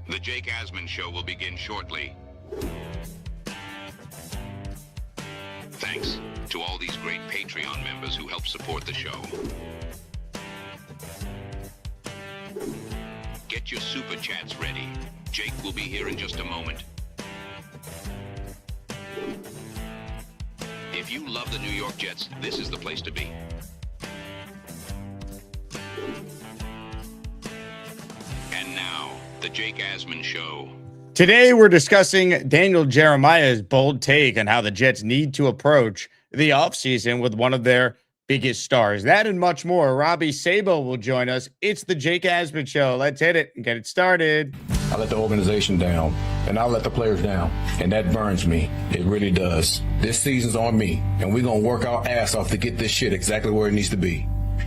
The Jake Asman Show will begin shortly. Thanks to all these great Patreon members who help support the show. Get your super chats ready. Jake will be here in just a moment. If you love the New York Jets, this is the place to be. And now, the Jake Asman Show. Today, we're discussing Daniel Jeremiah's bold take on how the Jets need to approach the offseason with one of their biggest stars. That and much more. Robby Sabo will join us. It's the Jake Asman Show. Let's hit it and get it started. I let the organization down, and I let the players down, and that burns me. It really does. This season's on me, and we're going to work our ass off to get this shit exactly where it needs to be.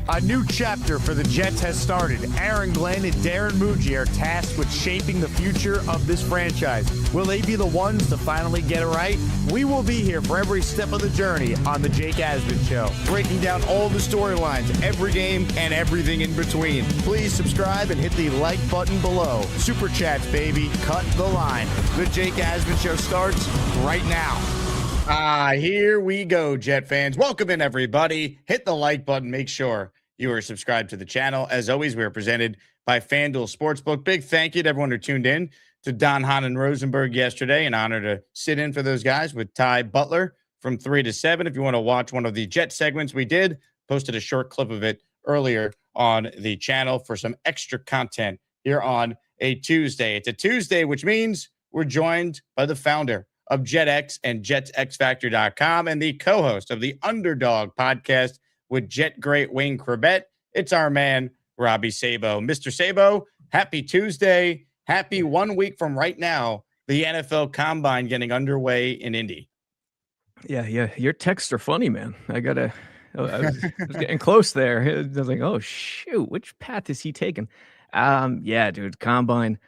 A new chapter for the Jets has started. Aaron Glenn and Darren Muji are tasked with shaping the future of this franchise. Will they be the ones to finally get it right? We will be here for every step of the journey on the Jake Asman Show, breaking down all the storylines, every game, and everything in between. Please subscribe and hit the like button below. Super chats, baby. Cut the line. The Jake Asman Show starts right now. Here we go, Jet fans. Welcome in, everybody. Hit the like button. Make sure you are subscribed to the channel. As always, we are presented by FanDuel Sportsbook. Big thank you to everyone who tuned in to Don, Hahn, and Rosenberg yesterday. An honor to sit in for those guys with Ty Butler from 3 to 7. If you want to watch one of the Jet segments we did, posted a short clip of it earlier on the channel for some extra content here on a Tuesday. It's a Tuesday, which means we're joined by the founder of JetX and JetsXFactor.com and the co-host of the Underdog podcast with Jet great Wayne Corbett. It's our man, Robby Sabo. Mr. Sabo, happy Tuesday. Happy 1 week from right now, the NFL Combine getting underway in Indy. Yeah. Your texts are funny, man. I was getting close there. I was like, oh, shoot, which path is he taking? Yeah, dude, Combine.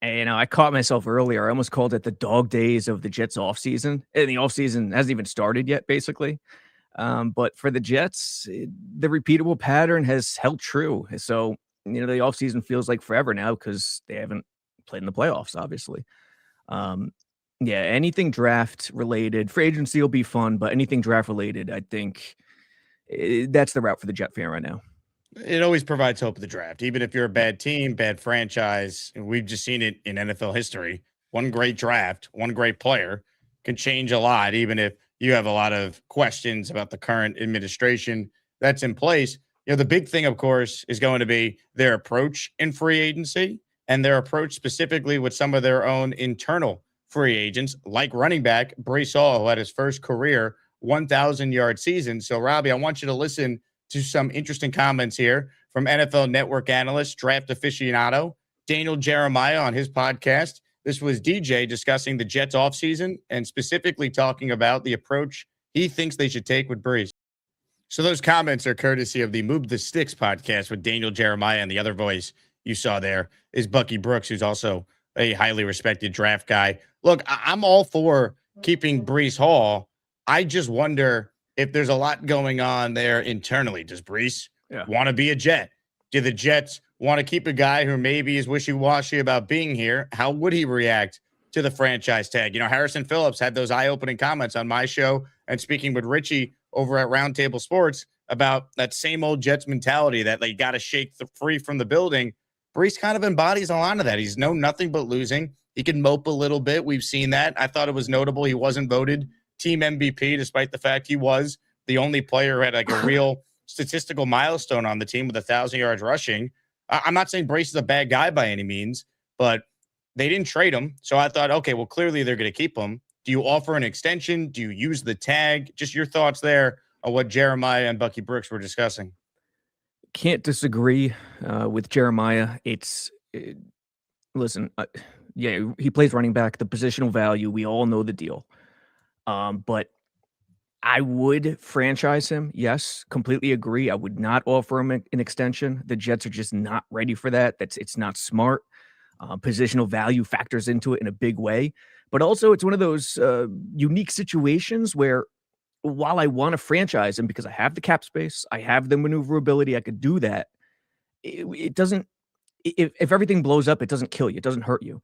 And, I caught myself earlier. I almost called it the dog days of the Jets offseason. And the offseason hasn't even started yet, basically. But for the Jets, the repeatable pattern has held true. So, the offseason feels like forever now because they haven't played in the playoffs, obviously. Anything draft related, free agency will be fun, but anything draft related, I think that's the route for the Jet fan right now. It always provides hope of the draft, even if you're a bad team, bad franchise. We've just seen it in NFL history. One great draft, one great player can change a lot, even if you have a lot of questions about the current administration that's in place. The big thing, of course, is going to be their approach in free agency and their approach specifically with some of their own internal free agents, like running back Breece Hall, who had his first career 1,000-yard season. So, Robby, I want you to listen to some interesting comments here from NFL Network Analyst, draft aficionado, Daniel Jeremiah on his podcast. This was DJ discussing the Jets offseason and specifically talking about the approach he thinks they should take with Breece. So those comments are courtesy of the Move the Sticks podcast with Daniel Jeremiah, and the other voice you saw there is Bucky Brooks, who's also a highly respected draft guy. Look, I'm all for keeping Breece Hall. I just wonder if there's a lot going on there internally. Does Breece want to be a Jet? Do the Jets want to keep a guy who maybe is wishy-washy about being here? How would he react to the franchise tag? Harrison Phillips had those eye-opening comments on my show and speaking with Richie over at Roundtable Sports about that same old Jets mentality that they got to shake free from the building. Breece kind of embodies a lot of that. He's known nothing but losing. He can mope a little bit. We've seen that. I thought it was notable he wasn't voted team MVP, despite the fact he was the only player who had like a real statistical milestone on the team with 1,000 yards rushing. I'm not saying Breece is a bad guy by any means, but they didn't trade him. So I thought, okay, well, clearly they're going to keep him. Do you offer an extension? Do you use the tag? Just your thoughts there on what Jeremiah and Bucky Brooks were discussing. Can't disagree with Jeremiah. Listen, he plays running back, the positional value. We all know the deal. But I would franchise him. Yes, completely agree. I would not offer him an extension. The Jets are just not ready for that. It's not smart. Positional value factors into it in a big way. But also it's one of those unique situations where while I want to franchise him because I have the cap space, I have the maneuverability, I could do that. It doesn't if everything blows up, it doesn't kill you, it doesn't hurt you.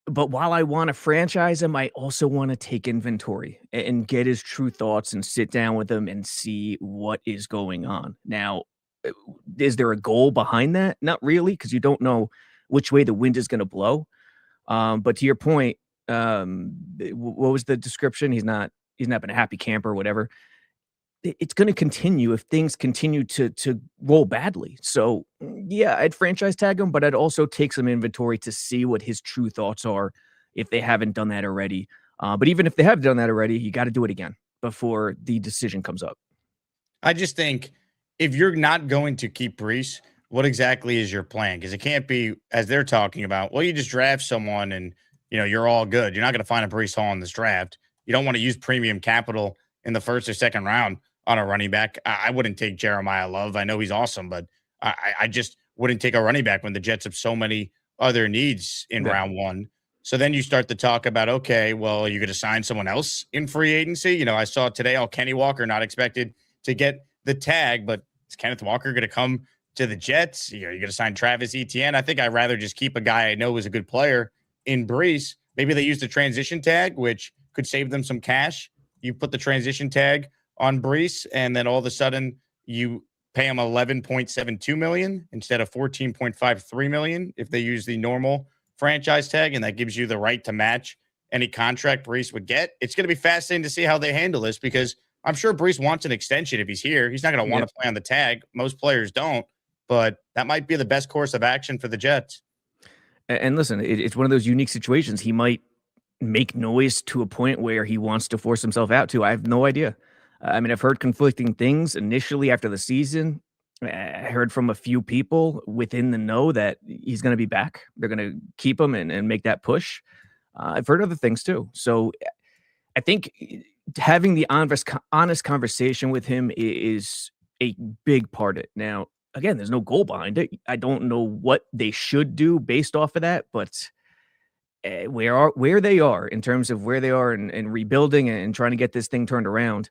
But while I want to franchise him, I also want to take inventory and get his true thoughts and sit down with him and see what is going on. Now, uh, is there a goal behind that? Not really, because you don't know which way the wind is going to blow. But to your point, what was the description? He's not been a happy camper or whatever. It's going to continue if things continue to roll badly. So yeah, I'd franchise tag him, but I'd also take some inventory to see what his true thoughts are if they haven't done that already. But even if they have done that already, you got to do it again before the decision comes up. I just think if you're not going to keep Breece, what exactly is your plan? Because it can't be, as they're talking about, well, you just draft someone and you're all good. You're not going to find a Breece Hall in this draft. You don't want to use premium capital in the first or second round on a running back. I wouldn't take Jeremiah Love. I know he's awesome, but I just wouldn't take a running back when the Jets have so many other needs in round one. So then you start to talk about, okay, well, you're going to sign someone else in free agency. I saw today, Kenny Walker not expected to get the tag, but is Kenneth Walker going to come to the Jets? You're going to sign Travis Etienne. I think I'd rather just keep a guy I know is a good player in Breece. Maybe they use the transition tag, which could save them some cash. You put the transition tag on Breece, and then all of a sudden you pay him $11.72 million instead of $14.53 million if they use the normal franchise tag, and that gives you the right to match any contract Breece would get. It's going to be fascinating to see how they handle this, because I'm sure Breece wants an extension if he's here. He's not going to want to play on the tag. Most players don't, but that might be the best course of action for the Jets. And listen, it's one of those unique situations. He might make noise to a point where he wants to force himself out to. I have no idea. I mean, I've heard conflicting things initially after the season. I heard from a few people within the know that he's going to be back. They're going to keep him and make that push. I've heard other things too. So I think having the honest conversation with him is a big part of it. Now, again, there's no goal behind it. I don't know what they should do based off of that, but where they are in terms of where they are and rebuilding and trying to get this thing turned around,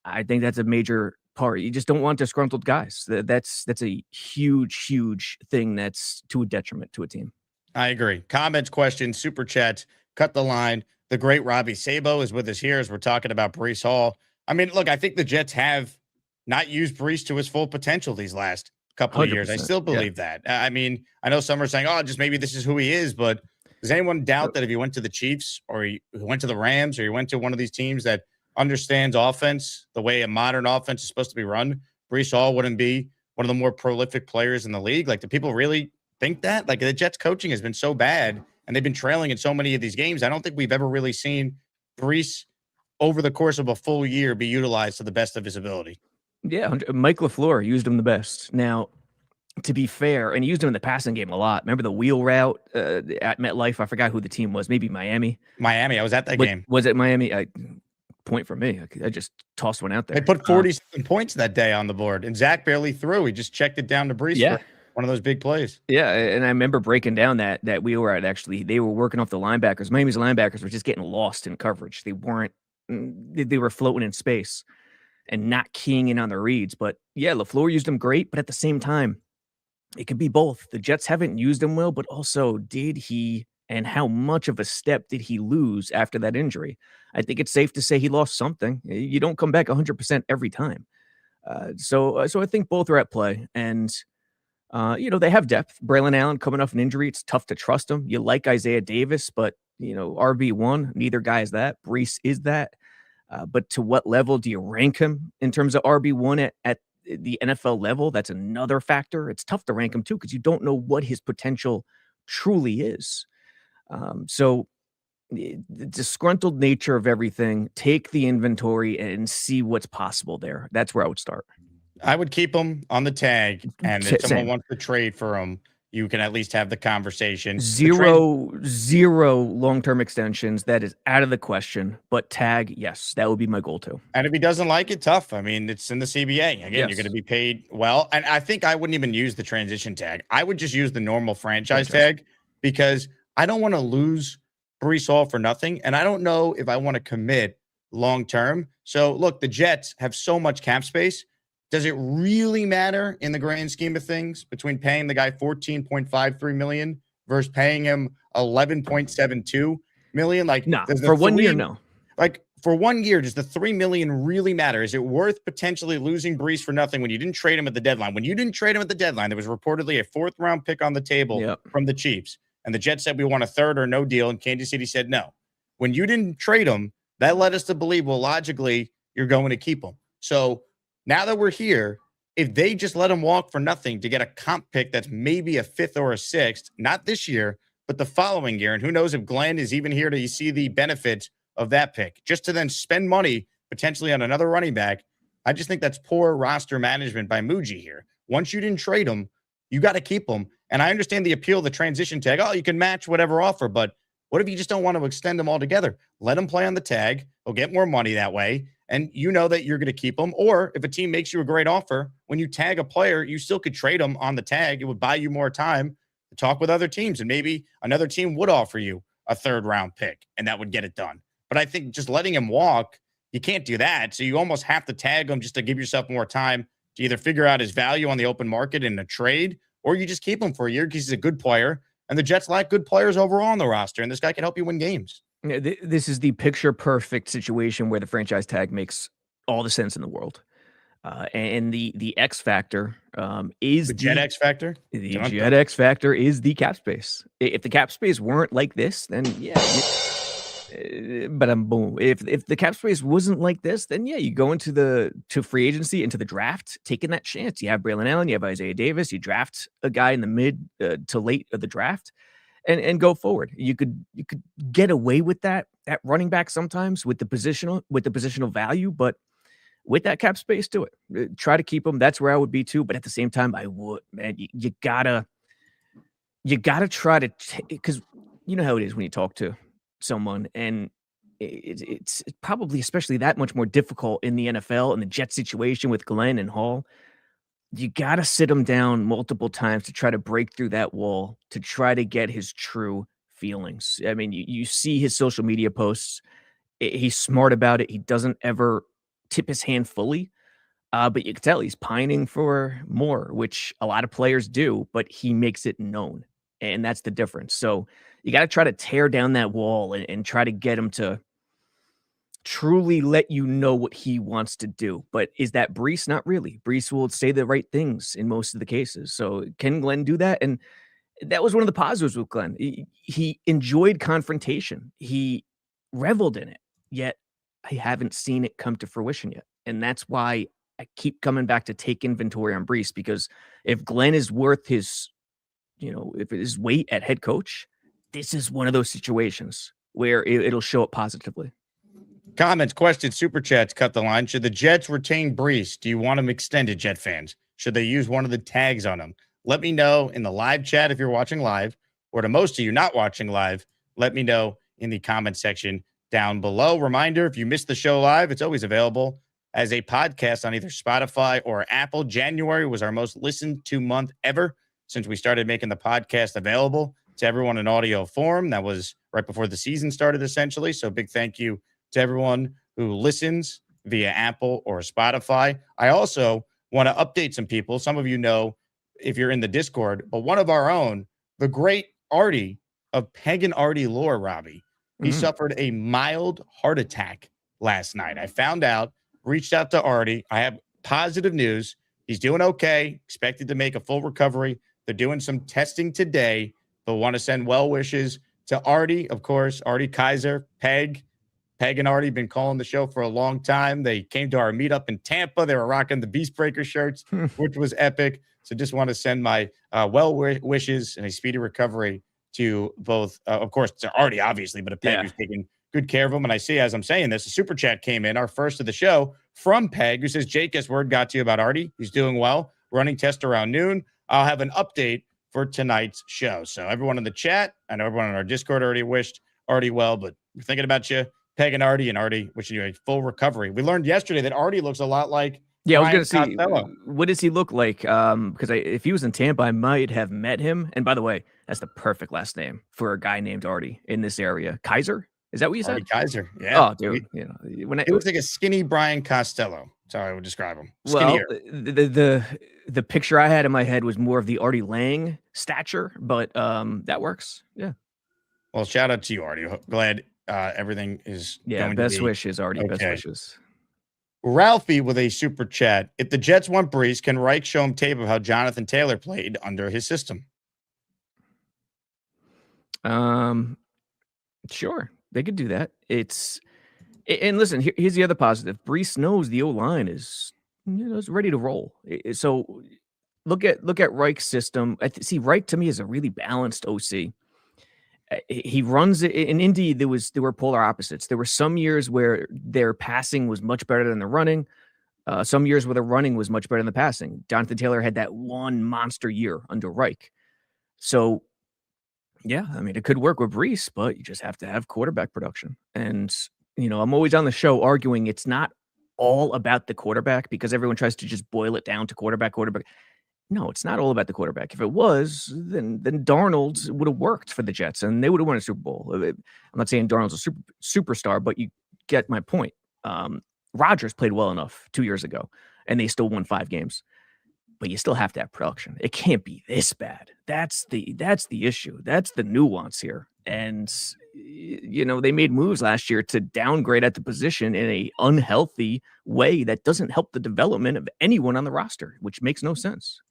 I think that's a major part. You just don't want disgruntled guys. That's a huge thing that's to a detriment to a team. I agree. Comments, questions, super chats, cut the line. The great Robby Sabo is with us here as we're talking about Breece Hall. I mean, look, I think the Jets have not used Breece to his full potential these last couple of years. I still believe that. I mean, I know some are saying, just maybe this is who he is, but does anyone doubt that if he went to the Chiefs or he went to the Rams or he went to one of these teams that understands offense the way a modern offense is supposed to be run, Breece Hall wouldn't be one of the more prolific players in the league? Like, do people really think that? Like, the Jets coaching has been so bad and they've been trailing in so many of these games. I don't think we've ever really seen Breece over the course of a full year be utilized to the best of his ability. Yeah, Mike LaFleur used him the best. Now, to be fair, and he used him in the passing game a lot. Remember the wheel route at MetLife? I forgot who the team was. Maybe Miami. I was at that game. Was it Miami? Point for me. I just tossed one out there. They put 47 points that day on the board, and Zach barely threw. He just checked it down to Breece for one of those big plays. Yeah, and I remember breaking down that wheel route. Actually, they were working off the linebackers. Miami's linebackers were just getting lost in coverage. They weren't. They were floating in space and not keying in on the reads. But yeah, LaFleur used him great, but at the same time, it could be both. The Jets haven't used him well, but also did he, and how much of a step did he lose after that injury? I think it's safe to say he lost something. You don't come back 100% every time. So I think both are at play. And, they have depth. Braylon Allen coming off an injury. It's tough to trust him. You like Isaiah Davis, but, RB1, neither guy is that. Breece is that. But to what level do you rank him in terms of RB1 at the NFL level? That's another factor. It's tough to rank him too, because you don't know what his potential truly is. So the disgruntled nature of everything, take the inventory and see what's possible there. That's where I would start. I would keep him on the tag, and if someone wants to trade for him, you can at least have the conversation. Zero long-term extensions. That is out of the question. But tag, yes, that would be my goal too. And if he doesn't like it, tough. I mean, it's in the CBA. Again, You're going to be paid well. And I think I wouldn't even use the transition tag. I would just use the normal franchise tag, because I don't want to lose Breece Hall for nothing. And I don't know if I want to commit long-term. So look, the Jets have so much cap space. does it really matter in the grand scheme of things between paying the guy $14.53 million versus paying him $11.72 million? Like, No, does the for 1 year, no. Like, for 1 year, does the $3 million really matter? Is it worth potentially losing Breece for nothing when you didn't trade him at the deadline? When you didn't trade him at the deadline, there was reportedly a 4th-round pick on the table from the Chiefs, and the Jets said we want a 3rd or no deal, and Kansas City said no. When you didn't trade him, that led us to believe, well, logically, you're going to keep him. So now that we're here, if they just let him walk for nothing to get a comp pick that's maybe a 5th or a 6th, not this year, but the following year, and who knows if Glenn is even here to see the benefits of that pick, just to then spend money potentially on another running back, I just think that's poor roster management by Muji here. Once you didn't trade him, you got to keep him. And I understand the appeal of the transition tag. Oh, you can match whatever offer, but what if you just don't want to extend them altogether? Let him play on the tag. He'll get more money that way. And you know that you're going to keep him. Or if a team makes you a great offer, when you tag a player, you still could trade him on the tag. It would buy you more time to talk with other teams. And maybe another team would offer you a 3rd-round pick, and that would get it done. But I think just letting him walk, you can't do that. So you almost have to tag him just to give yourself more time to either figure out his value on the open market in a trade, or you just keep him for a year because he's a good player. And the Jets lack good players overall on the roster, and this guy can help you win games. This is the picture-perfect situation where the franchise tag makes all the sense in the world. And the X factor is the Jet X factor. The Jet X factor is the cap space. If the cap space weren't like this, then yeah. But boom. If the cap space wasn't like this, then yeah, you go into free agency, into the draft, taking that chance. You have Braylon Allen, you have Isaiah Davis, you draft a guy in the mid to late of the draft, and go forward. You could get away with that at running back sometimes with the positional value, but with that cap space, do it. Try to keep him. That's where I would be too. But at the same time, I would, man. You gotta try to, because you know how it is when you talk to someone, and it's probably especially that much more difficult in the NFL and the Jet situation with Glenn and Hall. You got to sit him down multiple times to try to break through that wall, to try to get his true feelings. I mean, you see his social media posts. He's smart about it. He doesn't ever tip his hand fully, but you can tell he's pining for more, which a lot of players do, but he makes it known. And that's the difference. So you got to try to tear down that wall and try to get him to truly let you know what he wants to do. But is that Breece? Not really. Breece will say the right things in most of the cases. So can Glenn do that? And that was one of the positives with Glenn. He enjoyed confrontation. He reveled in it, yet I haven't seen it come to fruition yet. And that's why I keep coming back to take inventory on Breece, because if Glenn is worth his, if his weight at head coach, this is one of those situations where it'll show up positively. Comments, questions, super chats, cut the line. Should the Jets retain Breece? Do you want him extended, Jet fans? Should they use one of the tags on him? Let me know in the live chat if you're watching live, or to most of you not watching live, let me know in the comment section down below. Reminder, if you missed the show live, it's always available as a podcast on either Spotify or Apple. January was our most listened to month ever since we started making the podcast available to everyone in audio form. That was right before the season started, essentially. So big thank you to everyone who listens via Apple or Spotify. I also want to update some people. Some of you know if you're in the Discord, but one of our own, the great Artie of Peg and Artie lore, Robbie, he suffered a mild heart attack last night. I found out, reached out to Artie. I have positive news. He's doing okay, expected to make a full recovery. They're doing some testing today, but want to send well wishes to Artie, of course, Artie Kaiser, Peg and Artie been calling the show for a long time. They came to our meetup in Tampa. They were rocking the Beastbreaker shirts, which was epic. So just want to send my well wishes and a speedy recovery to both, of course, to Artie, obviously, but a Peg who's taking good care of him. And I see, as I'm saying this, a super chat came in, our first of the show, from Peg, who says, Jake, guess word got to you about Artie. He's doing well. Running test around noon. I'll have an update for tonight's show. So everyone in the chat, I know everyone on our Discord already wished Artie well, but we're thinking about you, Peg and Artie wishing you a full recovery. We learned yesterday that Artie looks a lot like I was going to see, what does he look like? Because if he was in Tampa, I might have met him. And by the way, that's the perfect last name for a guy named Artie in this area. Kaiser? Is that what you said? Artie Kaiser, yeah. Oh, dude. It looks like a skinny Brian Costello. That's how I would describe him. Well, Skinnier. the picture I had in my head was more of the Artie Lang stature, but that works. Yeah. Well, shout out to you, Artie. Glad everything is going Best to be wishes, Artie. Best okay. wishes. Ralphie with a super chat. If the Jets want Breece, can Reich show him tape of how Jonathan Taylor played under his system? Sure. They could do that. And listen, here's the other positive. Breece knows the O-line is ready to roll. So look at Reich's system. See, Reich to me is a really balanced OC. He runs it in Indy. There were polar opposites. There were some years where their passing was much better than the running. Some years where the running was much better than the passing. Jonathan Taylor had that one monster year under Reich. So, yeah, I mean, it could work with Breece, but you just have to have quarterback production. And, I'm always on the show arguing it's not all about the quarterback because everyone tries to just boil it down to quarterback. No, it's not all about the quarterback. If it was, then Darnold would have worked for the Jets and they would have won a Super Bowl. I'm not saying Darnold's a superstar, but you get my point. Rodgers played well enough 2 years ago, and they still won 5 games. But you still have to have production. It can't be this bad. That's the issue. That's the nuance here. And they made moves last year to downgrade at the position in a unhealthy way that doesn't help the development of anyone on the roster, which makes no sense.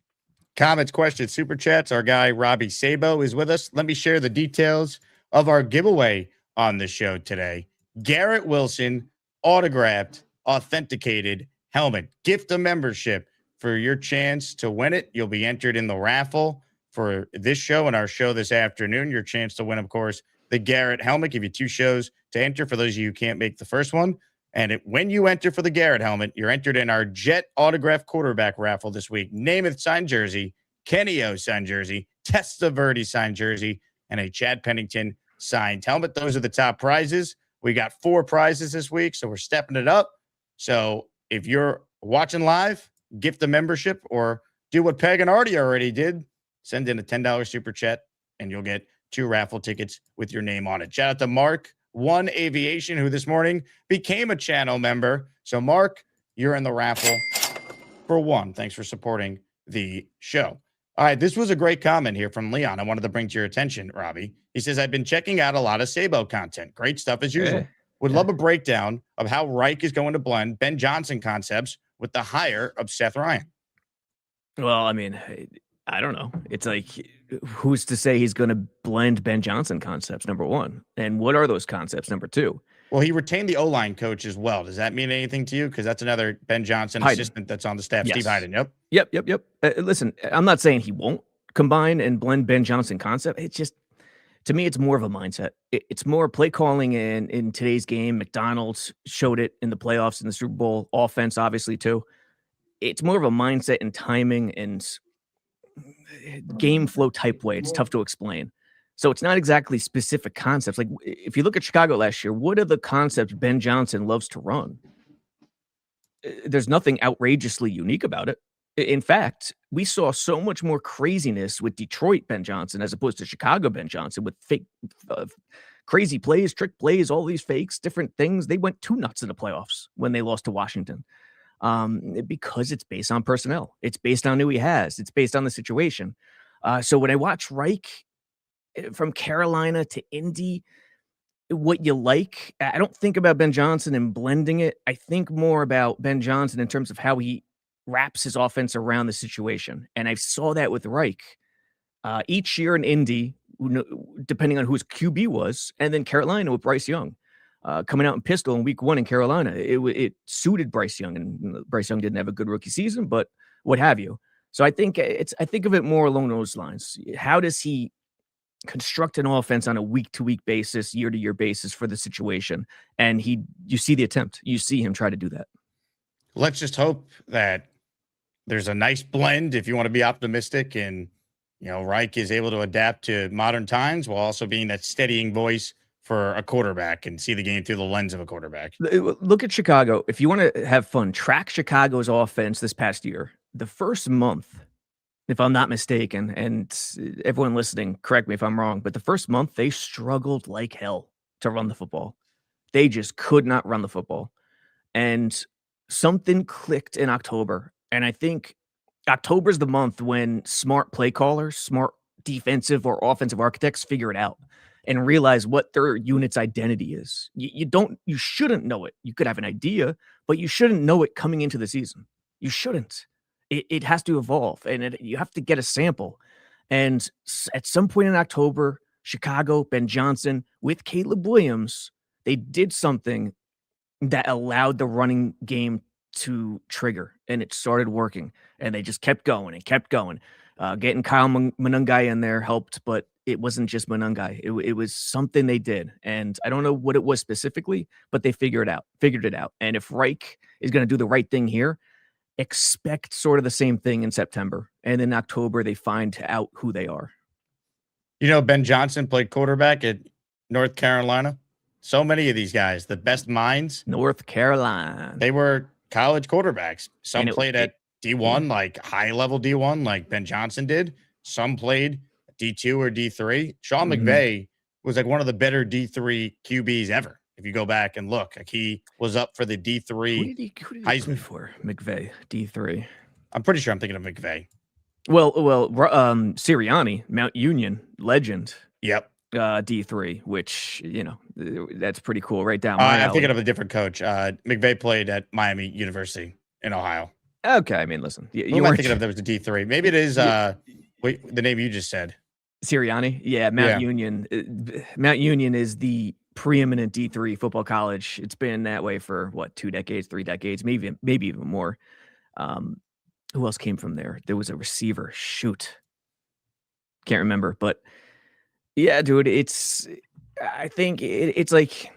Comments, questions, super chats. Our guy Robby Sabo is with us. Let me share the details of our giveaway on the show today. Garrett Wilson autographed, authenticated helmet. Gift a membership for your chance to win it. You'll be entered in the raffle for this show and our show this afternoon. Your chance to win, of course, the Garrett helmet. Give you 2 shows to enter for those of you who can't make the first one. And when you enter for the Garrett helmet, you're entered in our Jet autograph quarterback raffle this week. Namath signed jersey, Kenny O signed jersey, Testaverde signed jersey, and a Chad Pennington signed helmet. Those are the top prizes. We got 4 prizes this week, so we're stepping it up. So if you're watching live, gift a membership or do what Peg and Artie already did. Send in a $10 super chat, and you'll get 2 raffle tickets with your name on it. Shout out to Mark One Aviation, who this morning became a channel member. So, Mark, you're in the raffle for 1. Thanks for supporting the show. All right, this was a great comment here from Leon. I wanted to bring to your attention, Robbie. He says, I've been checking out a lot of Sabo content. Great stuff as usual. Would love a breakdown of how Reich is going to blend Ben Johnson concepts with the hire of Seth Ryan. Well, I mean, I don't know. It's like, who's to say he's going to blend Ben Johnson concepts, number 1? And what are those concepts, number 2? Well, he retained the O-line coach as well. Does that mean anything to you? Because that's another Ben Johnson assistant that's on the staff, yes. Steve Hyden. Yep. Listen, I'm not saying he won't combine and blend Ben Johnson concept. It's just, to me, it's more of a mindset. It's more play calling in today's game. McDonald's showed it in the playoffs in the Super Bowl. Offense, obviously, too. It's more of a mindset and timing and game flow type way. It's tough to explain. So it's not exactly specific concepts. Like if you look at Chicago last year, what are the concepts Ben Johnson loves to run? There's nothing outrageously unique about it. In fact, we saw so much more craziness with Detroit Ben Johnson as opposed to Chicago Ben Johnson with fake, crazy plays, trick plays, all these fakes, different things. They went too nuts in the playoffs when they lost to Washington. Because it's based on personnel. It's based on who he has. It's based on the situation. So when I watch Reich from Carolina to Indy, what you like, I don't think about Ben Johnson and blending it. I think more about Ben Johnson in terms of how he wraps his offense around the situation. And I saw that with Reich each year in Indy, depending on who his QB was, and then Carolina with Bryce Young. Coming out in pistol in week 1 in Carolina, it suited Bryce Young, and Bryce Young didn't have a good rookie season, but what have you. So I think of it more along those lines. How does he construct an offense on a week-to-week basis, year-to-year basis for the situation? And you see the attempt. You see him try to do that. Let's just hope that there's a nice blend if you want to be optimistic, and Reich is able to adapt to modern times while also being that steadying voice for a quarterback and see the game through the lens of a quarterback. Look at Chicago. If you want to have fun, track Chicago's offense this past year. The first month, if I'm not mistaken, and everyone listening, correct me if I'm wrong, but the first month they struggled like hell to run the football. They just could not run the football. And something clicked in October. And I think October's the month when smart play callers, smart defensive or offensive architects figure it out and realize what their unit's identity is. You shouldn't know it. You could have an idea, but you shouldn't know it coming into the season. You shouldn't. It has to evolve, and you have to get a sample. And at some point in October, Chicago, Ben Johnson, with Caleb Williams, they did something that allowed the running game to trigger, and it started working. And they just kept going and kept going. Getting Kyle Monangai in there helped, but it wasn't just Monangai. It was something they did, and I don't know what it was specifically, but they figured it out. And if Reich is going to do the right thing here, expect sort of the same thing in September, and in October they find out who they are. You know, Ben Johnson played quarterback at North Carolina. So many of these guys, the best minds, North Carolina, they were college quarterbacks. Some played at D1, like high-level D1, like Ben Johnson did. Some played D2 or D3. Sean McVay was like one of the better D3 QBs ever. If you go back and look, like he was up for the D3 who did he Heisman for McVay D3. I'm pretty sure I'm thinking of McVay. Well, Sirianni, Mount Union legend. Yep. D3, which, you know, that's pretty cool. Right down my alley. I'm thinking of a different coach. McVay played at Miami University in Ohio. Okay, I mean, listen. Who am I thinking of that was the D3? Maybe it is the name you just said. Sirianni? Yeah, Mount Union. Mount Union is the preeminent D3 football college. It's been that way for, 2 decades, 3 decades, maybe even more. Who else came from there? There was a receiver. Shoot. Can't remember, but yeah, dude, I think it's like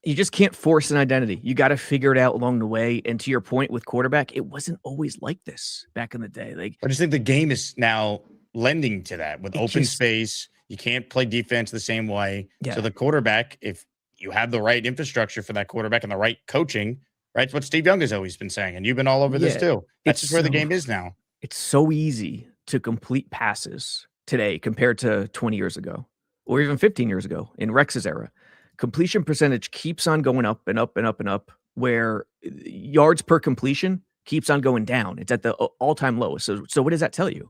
you just can't force an identity. You got to figure it out along the way. And to your point with quarterback, it wasn't always like this back in the day. Like, I just think the game is now lending to that with open space. You can't play defense the same way. Yeah. So the quarterback, if you have the right infrastructure for that quarterback and the right coaching, right? It's what Steve Young has always been saying. And you've been all over this too. That's just where the game is now. It's so easy to complete passes today compared to 20 years ago or even 15 years ago in Rex's era. Completion percentage keeps on going up and up and up and up, where yards per completion keeps on going down. It's at the all-time low. So what does that tell you?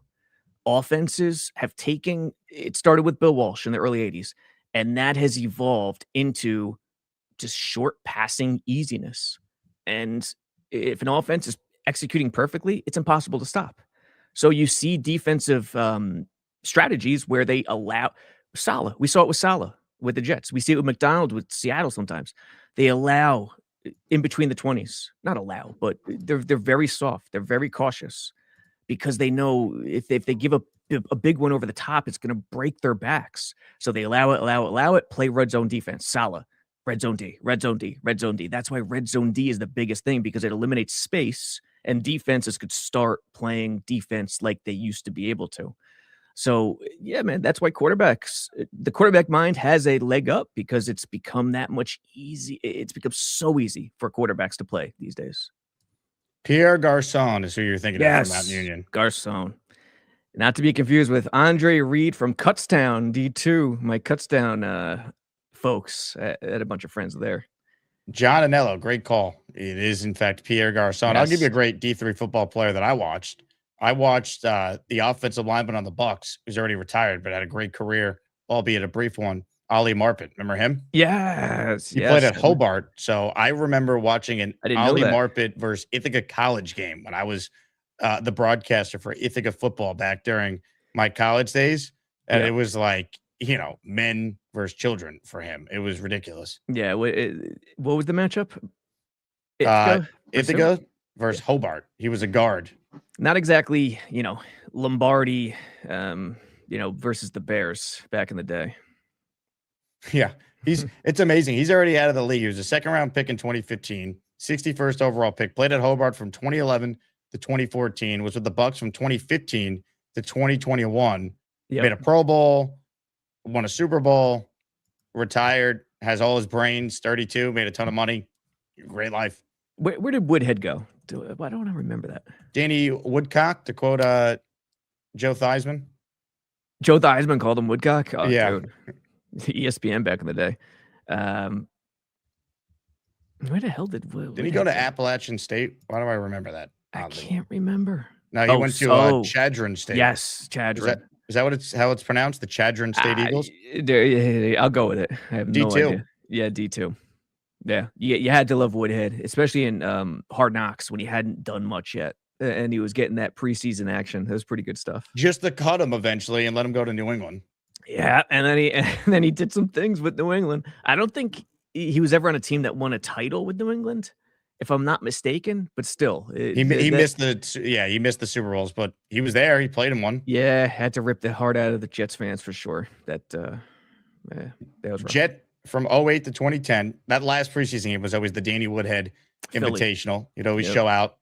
Offenses have taken, it started with Bill Walsh in the early 80s, and that has evolved into just short passing easiness. And if an offense is executing perfectly, it's impossible to stop. So you see defensive strategies where they allow Saleh. We saw it with Saleh with the Jets. We see it with McDonald with Seattle sometimes. They allow in between the 20s. Not allow, but they're very soft. They're very cautious because they know if they give a big one over the top, it's going to break their backs. So they allow it, play red zone defense. Saleh, red zone D, red zone D, red zone D. That's why red zone D is the biggest thing, because it eliminates space and defenses could start playing defense like they used to be able to. So, yeah, man, that's why the quarterback mind has a leg up, because it's become that much easy. It's become so easy for quarterbacks to play these days. Pierre Garçon is who you're thinking of from Mount Union. Garçon. Not to be confused with Andre Reed from Kutztown, D2. My Kutztown folks. I had a bunch of friends there. John Anello, great call. It is, in fact, Pierre Garçon. Yes. I'll give you a great D3 football player that I watched. I watched the offensive lineman on the Bucs, who's already retired, but had a great career, albeit a brief one. Ali Marpet. Remember him? Yes. He played at Hobart. So I remember watching an Ali Marpet versus Ithaca College game when I was the broadcaster for Ithaca football back during my college days. And it was like, men versus children for him. It was ridiculous. Yeah. What was the matchup? Ithaca versus Hobart. He was a guard. Not exactly, Lombardi, versus the Bears back in the day. Yeah, it's amazing. He's already out of the league. He was a second-round pick in 2015, 61st overall pick. Played at Hobart from 2011 to 2014. Was with the Bucs from 2015 to 2021. Yep. Made a Pro Bowl, won a Super Bowl, retired, has all his brains, 32, made a ton of money. Great life. Where did Woodhead go? Why don't I remember that? Danny Woodcock, to quote Joe Theismann. Joe Theismann called him Woodcock? Oh, yeah. Dude. ESPN back in the day. Where the hell did he go to Appalachian State? Why do I remember that? I Oddly? can't remember. No, he went to Chadron State. Yes, Chadron. Is that how it's pronounced? The Chadron State Eagles? I'll go with it. I have no D2. idea. Yeah, D2. Yeah, you had to love Woodhead, especially in Hard Knocks when he hadn't done much yet, and he was getting that preseason action. That was pretty good stuff. Just to cut him eventually and let him go to New England. Yeah, and then he did some things with New England. I don't think he was ever on a team that won a title with New England, if I'm not mistaken. But still, he missed the Super Bowls, but he was there. He played in one. Yeah, had to rip the heart out of the Jets fans for sure. That was rough. Jet from 08 to 2010. That last preseason game was always the Danny Woodhead Invitational. He'd always show out,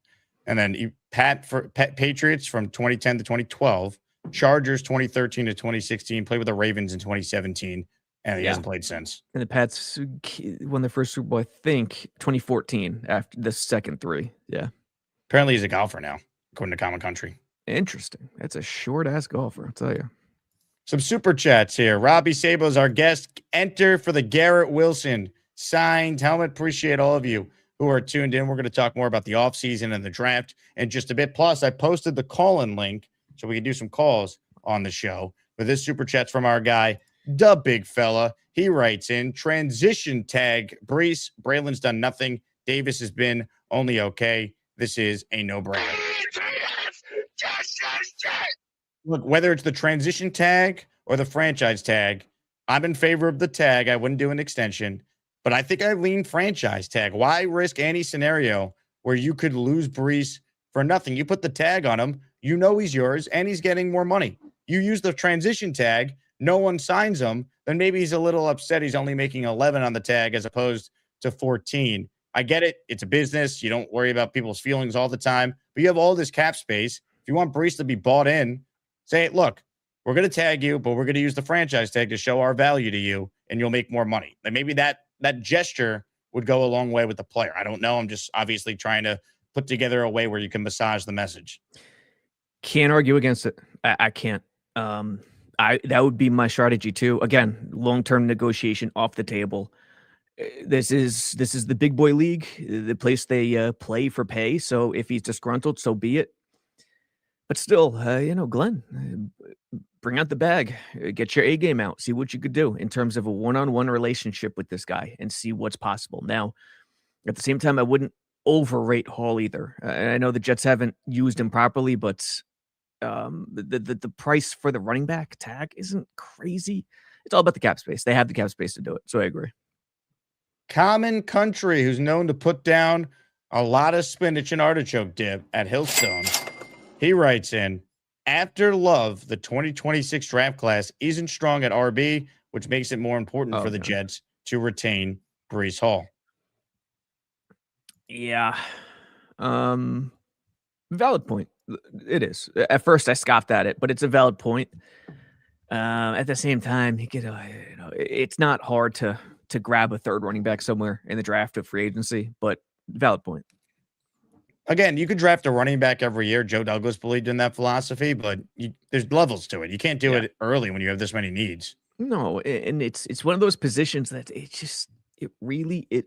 and then Patriots from 2010 to 2012. Chargers 2013 to 2016, played with the Ravens in 2017, and he hasn't played since. And the Pats won their first Super Bowl, I think, 2014 after the second three. Yeah. Apparently he's a golfer now, according to Common Country. Interesting. That's a short-ass golfer, I'll tell you. Some super chats here. Robby Sabo is our guest. Enter for the Garrett Wilson signed helmet. Appreciate all of you who are tuned in. We're going to talk more about the offseason and the draft in just a bit. Plus, I posted the call-in link so we can do some calls on the show. But this super chat's from our guy, the big fella. He writes in, transition tag, Breece. Braylon's done nothing. Davis has been only okay. This is a no-brainer. Look, whether it's the transition tag or the franchise tag, I'm in favor of the tag. I wouldn't do an extension. But I think I lean franchise tag. Why risk any scenario where you could lose Breece for nothing? You put the tag on him. You know he's yours, and he's getting more money. You use the transition tag, no one signs him, then maybe he's a little upset he's only making 11 on the tag as opposed to 14. I get it. It's a business. You don't worry about people's feelings all the time, but you have all this cap space. If you want Breece to be bought in, say, look, we're going to tag you, but we're going to use the franchise tag to show our value to you, and you'll make more money. And maybe that gesture would go a long way with the player. I don't know. I'm just obviously trying to put together a way where you can massage the message. Can't argue against it. I can't. That would be my strategy too. Again, long-term negotiation off the table. This is the big boy league, the place they play for pay. So if he's disgruntled, so be it. But still, Glenn, bring out the bag, get your A game out, see what you could do in terms of a one-on-one relationship with this guy and see what's possible. Now, at the same time, I wouldn't overrate Hall either. I know the Jets haven't used him properly, but the price for the running back tag isn't crazy. It's all about the cap space. They have the cap space to do it. So I agree. Common Country, who's known to put down a lot of spinach and artichoke dip at Hillstone. He writes in, after Love, the 2026 draft class isn't strong at RB, which makes it more important for the Jets to retain Breece Hall. Yeah. Valid point. It is. At first, I scoffed at it, but it's a valid point. At the same time, it's not hard to grab a third running back somewhere in the draft of free agency, but valid point. Again, you could draft a running back every year. Joe Douglas believed in that philosophy, but there's levels to it. You can't do it early when you have this many needs. No, and it's one of those positions that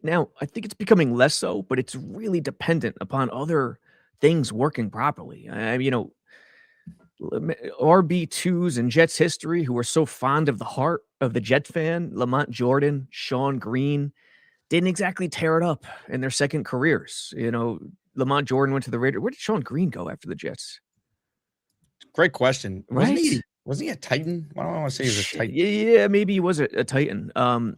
now I think it's becoming less so, but it's really dependent upon other things working properly. RB2s in Jets history who were so fond of the heart of the Jet fan, Lamont Jordan, Sean Green, didn't exactly tear it up in their second careers. Lamont Jordan went to the Raiders. Where did Sean Green go after the Jets? Great question. Right? Wasn't he a Titan? Why don't I want to say he was a Titan? Yeah, maybe he was a Titan. And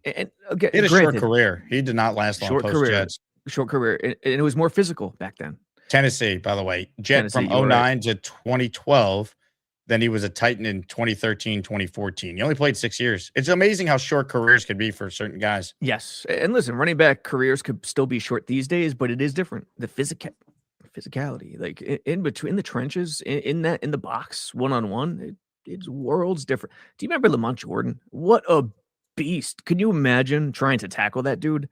okay, he had a short career. He did not last long post-Jets. Short career. And it was more physical back then. Tennessee, by the way. Jet from 09 to 2012. Then he was a Titan in 2013, 2014. He only played 6 years. It's amazing how short careers could be for certain guys. Yes. And listen, running back careers could still be short these days, but it is different. The physicality, like in between the trenches, in the box, one-on-one, it's worlds different. Do you remember Lamont Jordan? What a beast. Can you imagine trying to tackle that dude?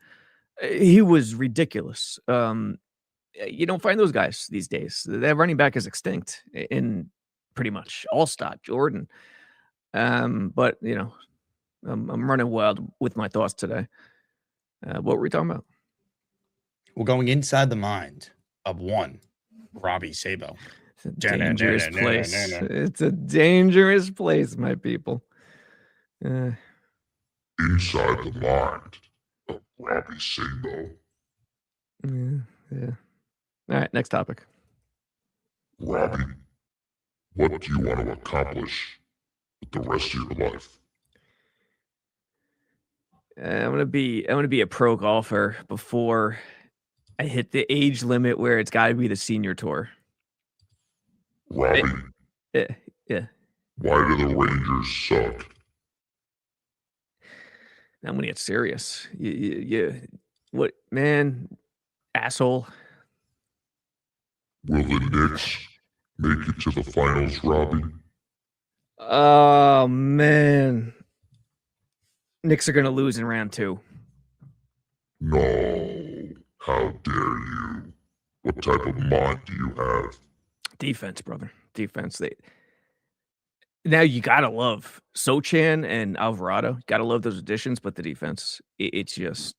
He was ridiculous. You don't find those guys these days. That running back is extinct in pretty much Allstott, Jordan. But I'm running wild with my thoughts today. What were we talking about? We're going inside the mind of one Robby Sabo. It's a dangerous place. It's a dangerous place, my people. Inside the mind of Robby Sabo. Yeah. All right, next topic. Robby, what do you want to accomplish with the rest of your life? I'm gonna be a pro golfer before I hit the age limit where it's got to be the senior tour. Robby, Yeah. why do the Rangers suck? I'm gonna get serious. What, man? Asshole. Will the Knicks make it to the finals, Robby? Oh man, Knicks are gonna lose in round 2. No. How dare you? What type of mind do you have? Defense, brother. Defense. Now you gotta love Sochan and Alvarado. Gotta love those additions, but the defense, it's just,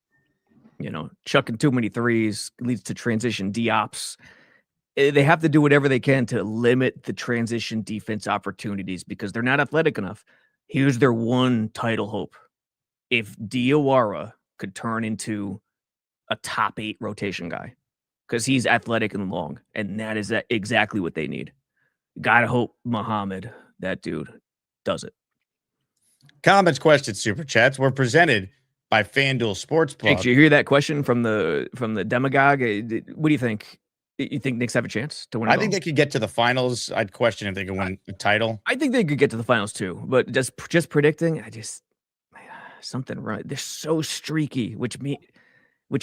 chucking too many threes leads to transition D-ops. They have to do whatever they can to limit the transition defense opportunities because they're not athletic enough. Here's their one title hope. If Diawara could turn into a top 8 rotation guy, because he's athletic and long, and that is exactly what they need. Gotta hope Muhammad, that dude, does it. Comments, questions, super chats were presented by FanDuel Sportsbook. Did you hear that question from the demagogue? What do you think? You think Knicks have a chance to win? I think they could get to the finals. I'd question if they could win the title. I think they could get to the finals too, but just predicting, something right. They're so streaky, which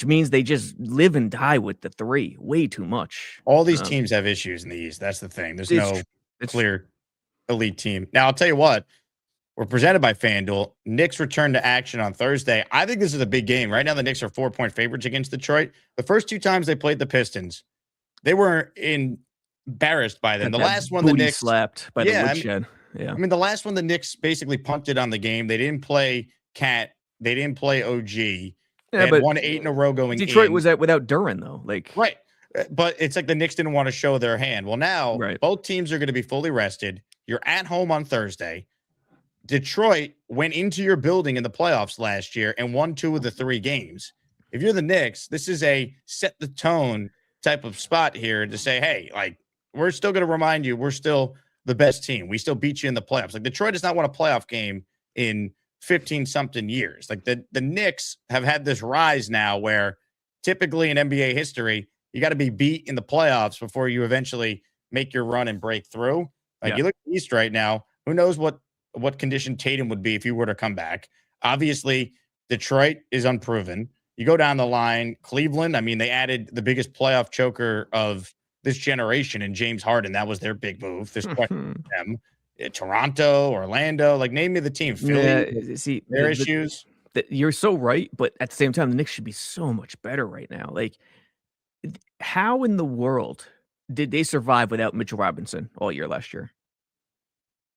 means they just live and die with the 3 way too much. All these teams have issues in the East. That's the thing. There's no clear elite team. Now, I'll tell you what. We're presented by FanDuel. Knicks return to action on Thursday. I think this is a big game. Right now, the Knicks are 4-point favorites against Detroit. The first 2 times they played the Pistons, they were embarrassed by them. The last one, the Knicks slapped by the woodshed. I mean, the last one, the Knicks basically punted on the game. They didn't play Cat. They didn't play OG. They had won 8 in a row going. Detroit was without Duran though. Right, but it's like the Knicks didn't want to show their hand. Well, now both teams are going to be fully rested. You're at home on Thursday. Detroit went into your building in the playoffs last year and won 2 of the 3 games. If you're the Knicks, this is a set the tone type of spot here to say, hey, like, we're still going to remind you, we're still the best team. We still beat you in the playoffs. Like, Detroit has not won a playoff game in 15-something years. Like, the Knicks have had this rise now where typically in NBA history, you got to be beat in the playoffs before you eventually make your run and break through. Like, you look at the East right now, who knows what condition Tatum would be if he were to come back. Obviously, Detroit is unproven. You go down the line, Cleveland, I mean, they added the biggest playoff choker of this generation in James Harden. That was their big move. This question them. Toronto, Orlando, like, name me the team. Philly, see, their issues. You're so right, but at the same time, the Knicks should be so much better right now. Like, how in the world did they survive without Mitchell Robinson all year last year?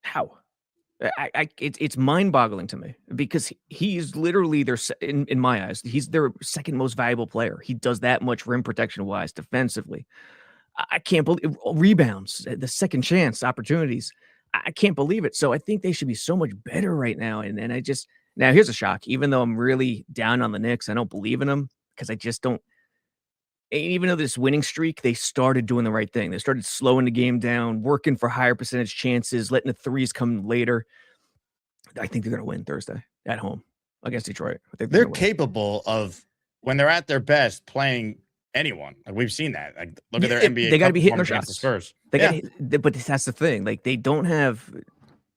How? It's mind-boggling to me because he's literally in my eyes, he's their second most valuable player. He does that much rim protection-wise, defensively. I can't believe rebounds, the second chance opportunities. I can't believe it. So I think they should be so much better right now. And now here's a shock. Even though I'm really down on the Knicks, I don't believe in them because I just don't. Even though this winning streak, they started doing the right thing. They started slowing the game down, working for higher percentage chances, letting the threes come later. I think they're going to win Thursday at home against Detroit. I think they're capable of, when they're at their best, playing anyone. Like, we've seen that. Like, look at their NBA. They got to be hitting their shots. The Spurs. But that's the thing. Like, they don't have.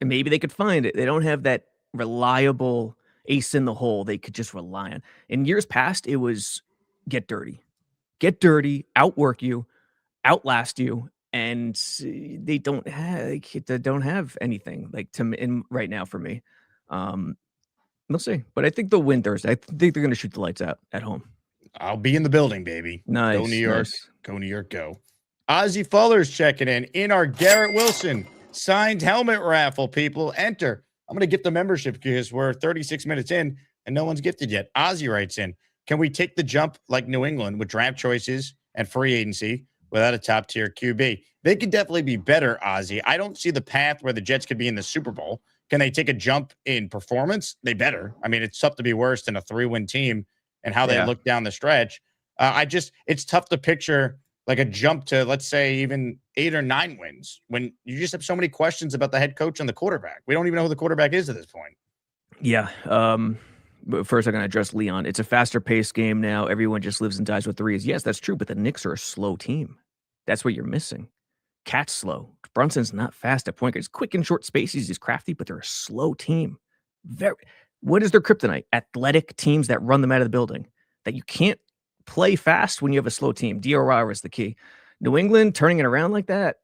Maybe they could find it. They don't have that reliable ace in the hole they could just rely on. In years past, it was get dirty, outwork you, outlast you, and they don't have anything like right now for me. We'll see, but I think they'll win Thursday. I think they're going to shoot the lights out at home. I'll be in the building, baby. Nice. Go New York. Nice. Go New York. Go. Ozzy Fuller's checking in our Garrett Wilson signed helmet raffle. People enter. I'm going to get the membership because we're 36 minutes in and no one's gifted yet. Ozzy writes in, can we take the jump like New England with draft choices and free agency without a top tier QB? They could definitely be better, Ozzy. I don't see the path where the Jets could be in the Super Bowl. Can they take a jump in performance? They better. I mean, it's tough to be worse than a 3-win team and how they look down the stretch. It's tough to picture like a jump to, let's say, even 8 or 9 wins when you just have so many questions about the head coach and the quarterback. We don't even know who the quarterback is at this point. Yeah. But first, I'm going to address Leon. It's a faster paced game now. Everyone just lives and dies with threes. Yes, that's true. But the Knicks are a slow team. That's what you're missing. Cat's slow. Brunson's not fast at point guard. He's quick in short spaces. He's crafty, but they're a slow team. What is their kryptonite? Athletic teams that run them out of the building. That you can't play fast when you have a slow team. DRR is the key. New England turning it around like that,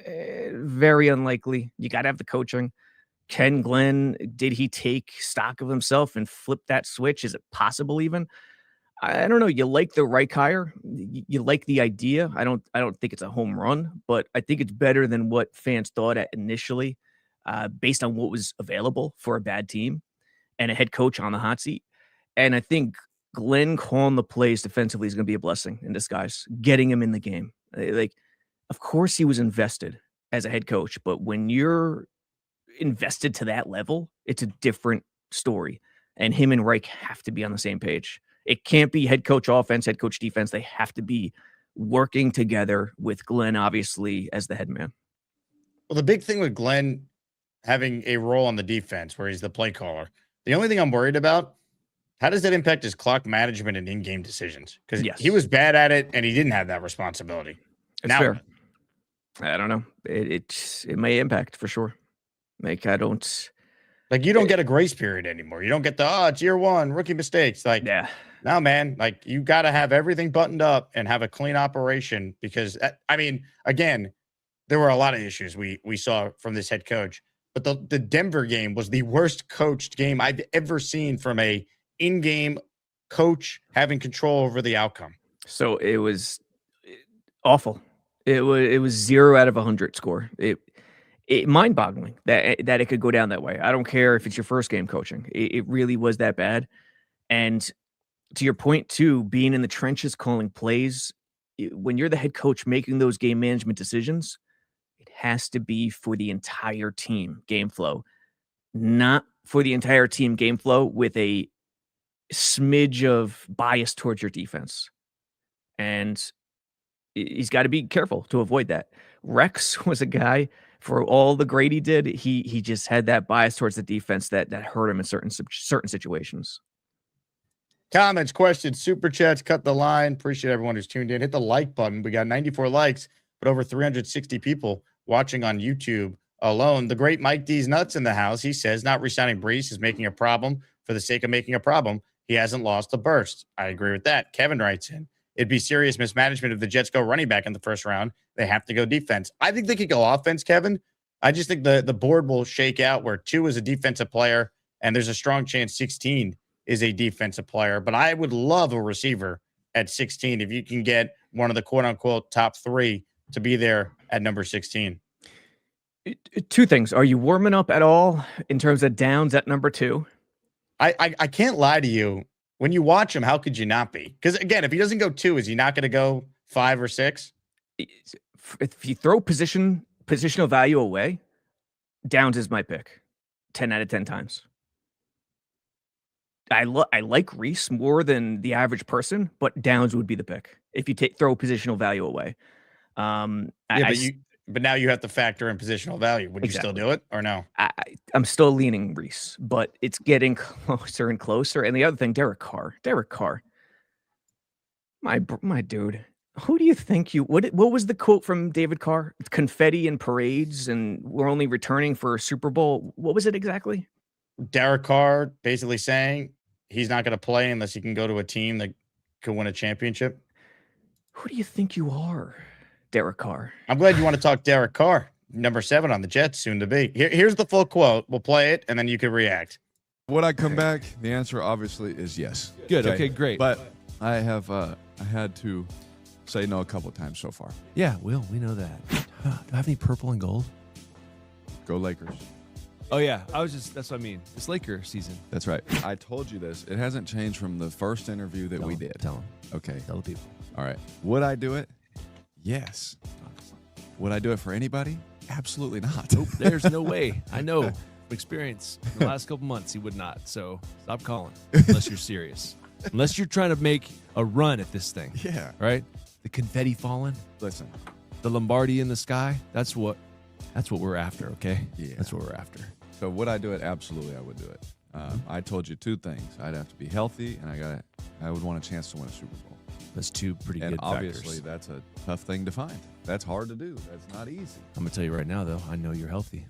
very unlikely. You got to have the coaching. Ken Glenn, did he take stock of himself and flip that switch? Is it possible even? I don't know. You like the Reich hire. You like the idea. I don't think it's a home run, but I think it's better than what fans thought at initially, based on what was available for a bad team and a head coach on the hot seat. And I think Glenn calling the plays defensively is going to be a blessing in disguise, getting him in the game. Like, of course he was invested as a head coach, but when you're invested to that level, it's a different story. And him and Reich have to be on the same page. It can't be head coach offense, head coach defense. They have to be working together with Glenn, obviously, as the head man. Well, the big thing with Glenn having a role on the defense where he's the play caller, the only thing I'm worried about, how does that impact his clock management and in-game decisions? Because he was bad at it and he didn't have that responsibility. It's fair. I don't know. It may impact for sure. Like, you don't get a grace period anymore. You don't get it's year one, rookie mistakes. Like, no, man, like you got to have everything buttoned up and have a clean operation because, again, there were a lot of issues we saw from this head coach. But the Denver game was the worst coached game I've ever seen from a in-game coach having control over the outcome. So it was awful. It was 0 out of 100 score. It mind-boggling that it could go down that way. I don't care if it's your first game coaching. It really was that bad. And to your point, too, being in the trenches, calling plays, when you're the head coach making those game management decisions, it has to be for the entire team game flow, not for the entire team game flow with a smidge of bias towards your defense. And he's got to be careful to avoid that. Rex was a guy, for all the great he did, he just had that bias towards the defense that hurt him in certain situations. Comments, questions, super chats, cut the line. Appreciate everyone who's tuned in. Hit the like button. We got 94 likes, but over 360 people watching on YouTube alone. The great Mike D's nuts in the house. He says not re-signing Breece is making a problem for the sake of making a problem. He hasn't lost a burst. I agree with that. Kevin writes in, it'd be serious mismanagement if the Jets go running back in the first round. They have to go defense. I think they could go offense, Kevin. I just think the board will shake out where 2 is a defensive player, and there's a strong chance 16 is a defensive player. But I would love a receiver at 16 if you can get one of the quote-unquote top 3 to be there at number 16. 2 things. Are you warming up at all in terms of downs at number 2? I can't lie to you. When you watch him, how could you not be? Because, again, if he doesn't go 2, is he not going to go 5 or 6? If you throw positional value away, Downs is my pick 10 out of 10 times. I like Reese more than the average person, but Downs would be the pick if you throw positional value away. But now you have to factor in positional value. Would you still do it or no? I'm still leaning Reese, but it's getting closer and closer. And the other thing, Derek Carr, my dude. Who do you think what was the quote from David Carr? Confetti and parades, and we're only returning for a Super Bowl. What was it exactly? Derek Carr basically saying he's not going to play unless he can go to a team that could win a championship. Who do you think you are, Derek Carr? I'm glad you want to talk Derek Carr, number 7 on the Jets, soon to be. Here's the full quote. We'll play it, and then you can react. Would I come back? The answer obviously is yes. Good. Okay, great. But I have I had to say no a couple of times so far. Yeah, Will, we know that. Do I have any purple and gold? Go Lakers. Oh yeah, that's what I mean. It's Laker season. That's right. I told you this. It hasn't changed from the first interview that we did. Tell them. Okay. Tell the people. All right. Would I do it? Yes. Would I do it for anybody? Absolutely not. Nope, there's no way. I know from experience. In the last couple months, he would not. So stop calling unless you're serious. Unless you're trying to make a run at this thing. Yeah. Right? The confetti falling. Listen. The Lombardi in the sky. That's what we're after, okay? Yeah. That's what we're after. So would I do it? Absolutely, I would do it. I told you two things. I'd have to be healthy, and I would want a chance to win a Super Bowl. That's two pretty And good obviously, factors. that's a tough thing to find. That's hard to do. That's not easy. I'm going to tell you right now, though, I know you're healthy.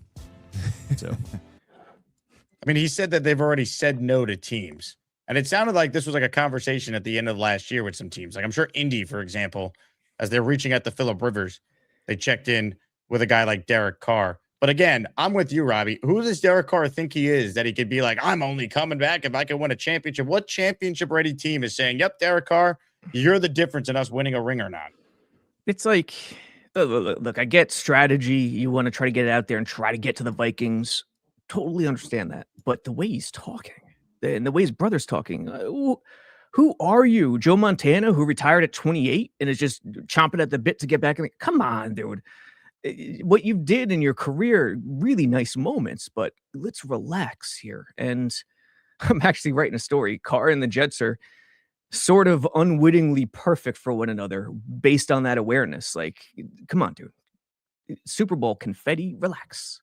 So, I mean, he said that they've already said no to teams. And it sounded like this was like a conversation at the end of last year with some teams. Like I'm sure Indy, for example, as they're reaching out to Phillip Rivers, they checked in with a guy like Derek Carr. But again, I'm with you, Robbie. Who does Derek Carr think he is that he could be like, I'm only coming back if I can win a championship? What championship-ready team is saying, yep, Derek Carr, you're the difference in us winning a ring or not? It's like, look, I get strategy. You want to try to get it out there and try to get to the Vikings. Totally understand that. But the way he's talking and the way his brother's talking, who are you? Joe Montana, who retired at 28 and is just chomping at the bit to get back? Come on, dude. What you did in your career, really nice moments, but let's relax here. And I'm actually writing a story. Carr and the Jets are sort of unwittingly perfect for one another based on that awareness. Like, come on, dude. Super Bowl confetti, relax.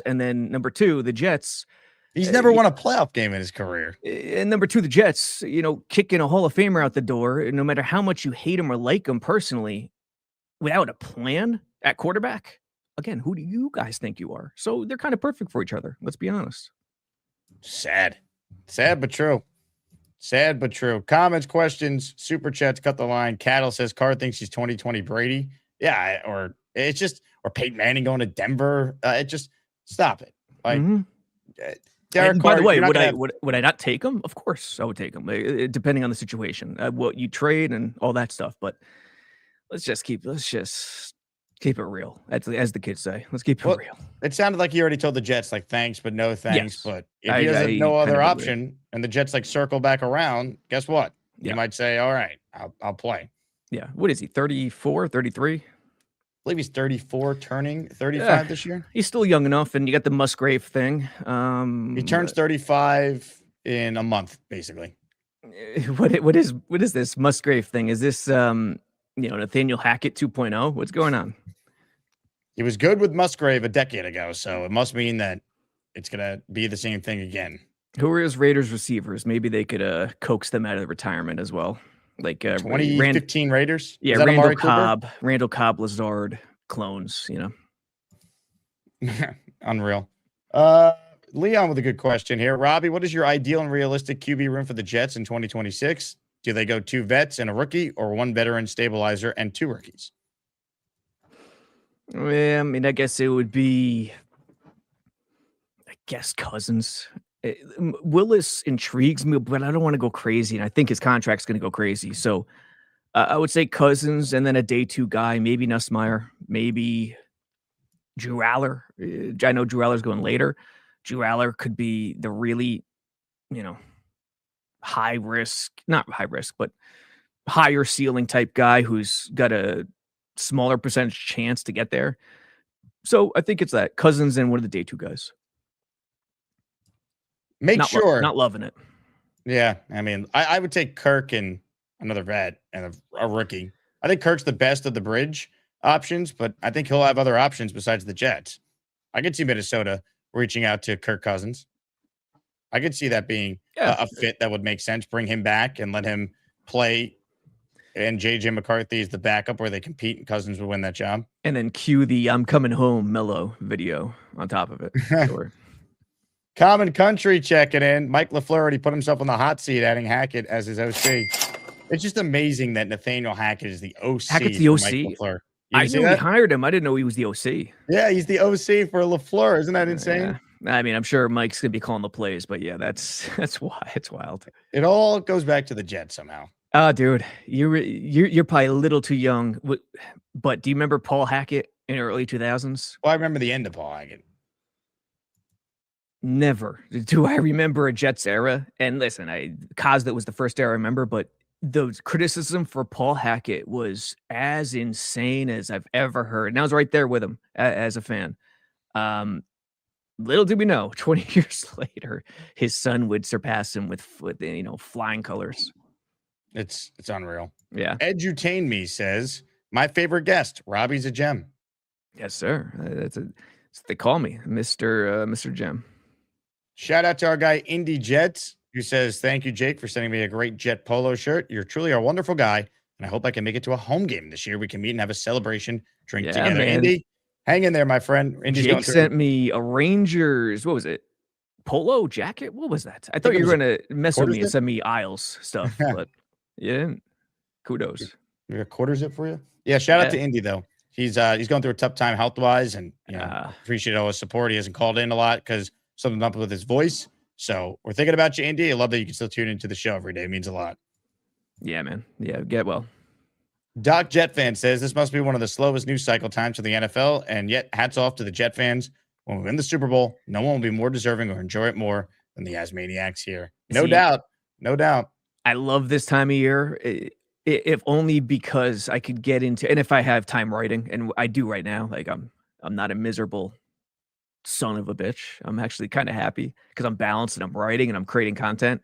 And then number two, the Jets. He's never won a playoff game in his career. And number two, the Jets, kicking a Hall of Famer out the door, no matter how much you hate him or like him personally, without a plan at quarterback. Again, who do you guys think you are? So they're kind of perfect for each other. Let's be honest. Sad but true. Sad but true. Comments, questions, super chats, cut the line. Cattle says Carr thinks he's 2020 Brady. Yeah, or Peyton Manning going to Denver. Stop it. Like Derek By Carr, the way, would would I not take him? Of course, I would take him, depending on the situation, what you trade and all that stuff. But let's just keep it real, as the kids say. Let's keep it real. It sounded like he already told the Jets, like, thanks, but no thanks. Yes. But if he has no other option and the Jets, like, circle back around, guess what? Yeah. You might say, all right, I'll play. Yeah. What is he, 34, 33? I believe he's 34, turning 35 this year. He's still young enough, and you got the Musgrave thing. He turns 35 in a month, basically. What is this Musgrave thing? Is this Nathaniel Hackett 2.0? What's going on? He was good with Musgrave a decade ago, so it must mean that it's gonna be the same thing again. Who are his Raiders receivers? Maybe they could coax them out of retirement as well. Like 2015 Raiders. Yeah, Randall Cobb, Lazard clones. Unreal. Leon with a good question here. Robbie, what is your ideal and realistic QB room for the Jets in 2026? Do they go 2 vets and a rookie, or 1 veteran stabilizer and 2 rookies? I mean, I guess it would be, Cousins. Willis intrigues me, but I don't want to go crazy, and I think his contract's going to go crazy. So I would say Cousins, and then a day 2 guy, maybe Nussmeier, maybe Drew Aller. I know Drew Aller's going later. Drew Aller could be the really, high risk, not high risk, but higher ceiling type guy who's got a smaller percentage chance to get there. So I think it's that Cousins and one of the day 2 guys. Not loving it. Yeah. I mean, I would take Kirk and another vet and a rookie. I think Kirk's the best of the bridge options, but I think he'll have other options besides the Jets. I could see Minnesota reaching out to Kirk Cousins. I could see that being a fit that would make sense. Bring him back and let him play. And JJ McCarthy is the backup where they compete, and Cousins will win that job. And then cue the "I'm coming home" Mello video on top of it. Sure. Common Country checking in. Mike LaFleur already put himself on the hot seat, adding Hackett as his OC. It's just amazing that Nathaniel Hackett is the OC. Hackett's the OC. Mike LaFleur. I knew he hired him. I didn't know he was the OC. Yeah, he's the OC for LaFleur. Isn't that insane? I mean, I'm sure Mike's gonna be calling the plays, but yeah, that's why it's wild. It all goes back to the Jets somehow. Oh, dude, you're probably a little too young. But do you remember Paul Hackett in the early 2000s? Well, I remember the end of Paul Hackett. Never do I remember a Jets era. And listen, that was the first era I remember, but the criticism for Paul Hackett was as insane as I've ever heard. And I was right there with him as a fan. Um, Little did we know, 20 years later, his son would surpass him with flying colors. It's unreal. Yeah. Edutain Me says, my favorite guest, Robbie's a gem. Yes, sir. That's what they call me, Mr. Gem. Shout out to our guy, Indy Jets, who says, thank you, Jake, for sending me a great Jet polo shirt. You're truly a wonderful guy, and I hope I can make it to a home game this year. We can meet and have a celebration, drink together. Man. Indy, hang in there, my friend. Indy's Jake sent me a Rangers, what was it? Polo jacket? What was that? I thought you were going to mess with me and send me Isles stuff, but you didn't. Kudos. We got quarter zip for you? Yeah, shout out to Indy, though. He's going through a tough time health-wise, and appreciate all his support. He hasn't called in a lot because something up with his voice. So we're thinking about you, Indy. I love that you can still tune into the show every day. It means a lot. Yeah, man. Yeah, get well. Doc Jet fan says this must be one of the slowest news cycle times for the NFL, and yet hats off to the Jet fans. When we win the Super Bowl, no one will be more deserving or enjoy it more than the Asmaniacs here. No doubt. I love this time of year, if only because I could get into, and if I have time writing, and I do right now, like I'm not a miserable son of a bitch. I'm actually kind of happy because I'm balanced and I'm writing and I'm creating content.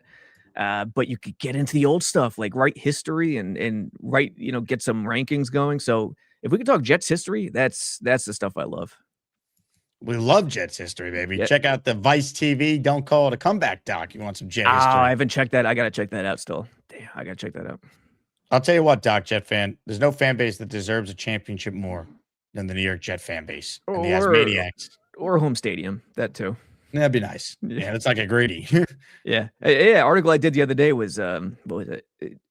But you could get into the old stuff, like write history and write, get some rankings going. So if we could talk Jets history, that's the stuff I love. We love Jets history, baby. Yeah. Check out the Vice TV. Don't call it a comeback doc. You want some Jet history? I haven't checked that. I got to check that out still. Damn, I got to check that out. I'll tell you what, Doc Jet fan, there's no fan base that deserves a championship more than the New York Jet fan base and the Asmaniacs. Or home stadium, that too. That'd be nice. Yeah, that's like a greedy. Yeah. Article I did the other day was what was it?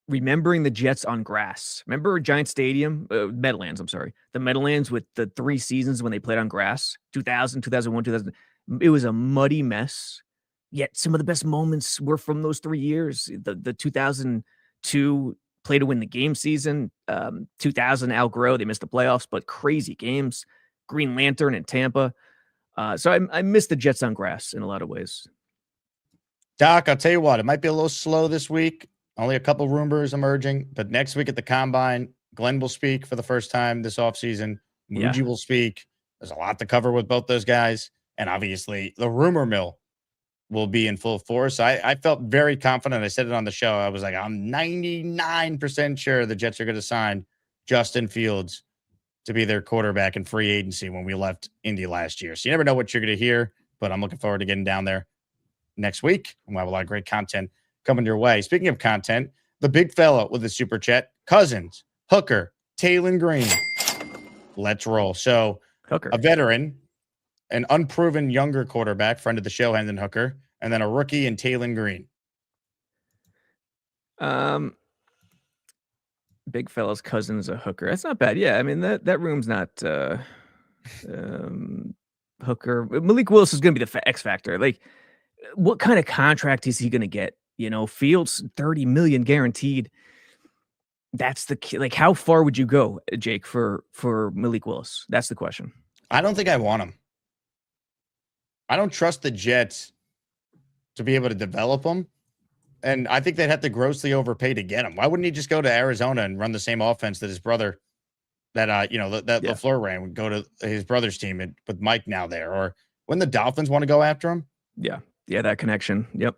Remembering the Jets on grass. Remember Giant Stadium, Meadowlands, I'm sorry. The Meadowlands with the 3 seasons when they played on grass, 2000, 2001, 2000. It was a muddy mess. Yet some of the best moments were from those 3 years. The 2002 play to win the game season, 2000 outgrow, they missed the playoffs, but crazy games. Green Lantern in Tampa. So I miss the Jets on grass in a lot of ways. Doc, I'll tell you what, it might be a little slow this week. Only a couple rumors emerging, but next week at the Combine, Glenn will speak for the first time this offseason. Muji will speak. There's a lot to cover with both those guys. And obviously, the rumor mill will be in full force. I felt very confident. I said it on the show. I was like, I'm 99% sure the Jets are going to sign Justin Fields to be their quarterback in free agency when we left Indy last year. So you never know what you're going to hear, but I'm looking forward to getting down there next week. We'll have a lot of great content coming your way. Speaking of content, the big fella with the super chat, Cousins, Hooker, Taylor Green. Let's roll. So Hooker, a veteran, an unproven younger quarterback, friend of the show, Hendon Hooker, and then a rookie in Taylor Green. Big fella's cousin's a Hooker. That's not bad. Yeah, I mean that room's not Hooker. Malik Willis is going to be the X factor. Like, what kind of contract is he going to get? Fields $30 million guaranteed. That's the key. Like, how far would you go, Jake, for Malik Willis? That's the question. I don't think I want him. I don't trust the Jets to be able to develop him. And I think they'd have to grossly overpay to get him. Why wouldn't he just go to Arizona and run the same offense that his brother, LaFleur ran, would go to his brother's team with Mike now there? Or when the Dolphins want to go after him? Yeah, that connection. Yep.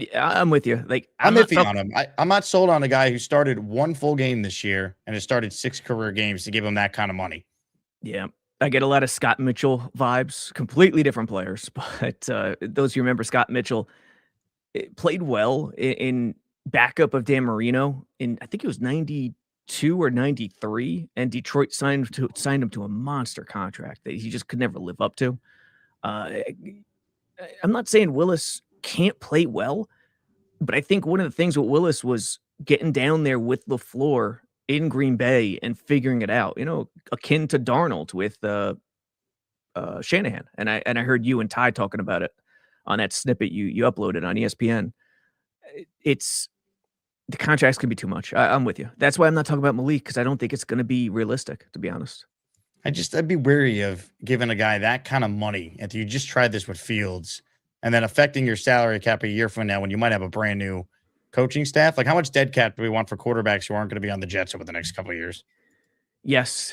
Yeah, I'm with you. Like, I'm iffy on him. I'm not sold on a guy who started 1 full game this year and has started 6 career games to give him that kind of money. Yeah. I get a lot of Scott Mitchell vibes, completely different players. But those who remember Scott Mitchell, played well in backup of Dan Marino in, I think it was 92 or 93, and Detroit signed him to a monster contract that he just could never live up to. I'm not saying Willis can't play well, but I think one of the things with Willis was getting down there with LaFleur in Green Bay and figuring it out, akin to Darnold with Shanahan. And I heard you and Ty talking about it on that snippet you uploaded on ESPN. The contracts can be too much. I'm with you. That's why I'm not talking about Malik, because I don't think it's going to be realistic, to be honest. I'd be wary of giving a guy that kind of money after you just tried this with Fields and then affecting your salary cap a year from now when you might have a brand new coaching staff. Like, how much dead cap do we want for quarterbacks who aren't going to be on the Jets over the next couple of years? Yes.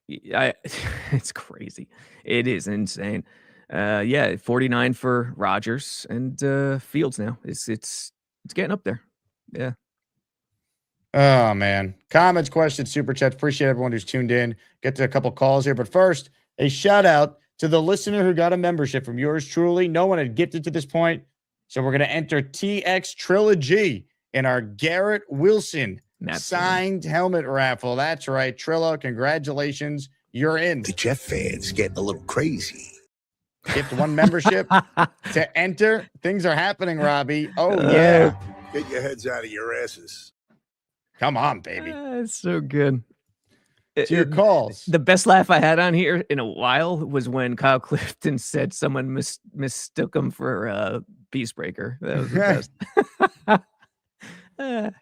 It's crazy. It is insane. 49 for Rodgers and Fields now. It's getting up there. Yeah. Oh, man. Comments, questions, super chats. Appreciate everyone who's tuned in. Get to a couple calls here. But first, a shout out to the listener who got a membership from yours truly. No one had gifted to this point. So we're going to enter TX Trilogy in our Garrett Wilson signed helmet raffle. That's right. Trillo, congratulations. You're in. The Jet fans getting a little crazy. Gift one membership to enter. Things are happening, Robbie. Oh, yeah. Get your heads out of your asses. Come on, baby. It's so good. To your calls. The best laugh I had on here in a while was when Kyle Clifton said someone mistook him for Beastbreaker. That was the best.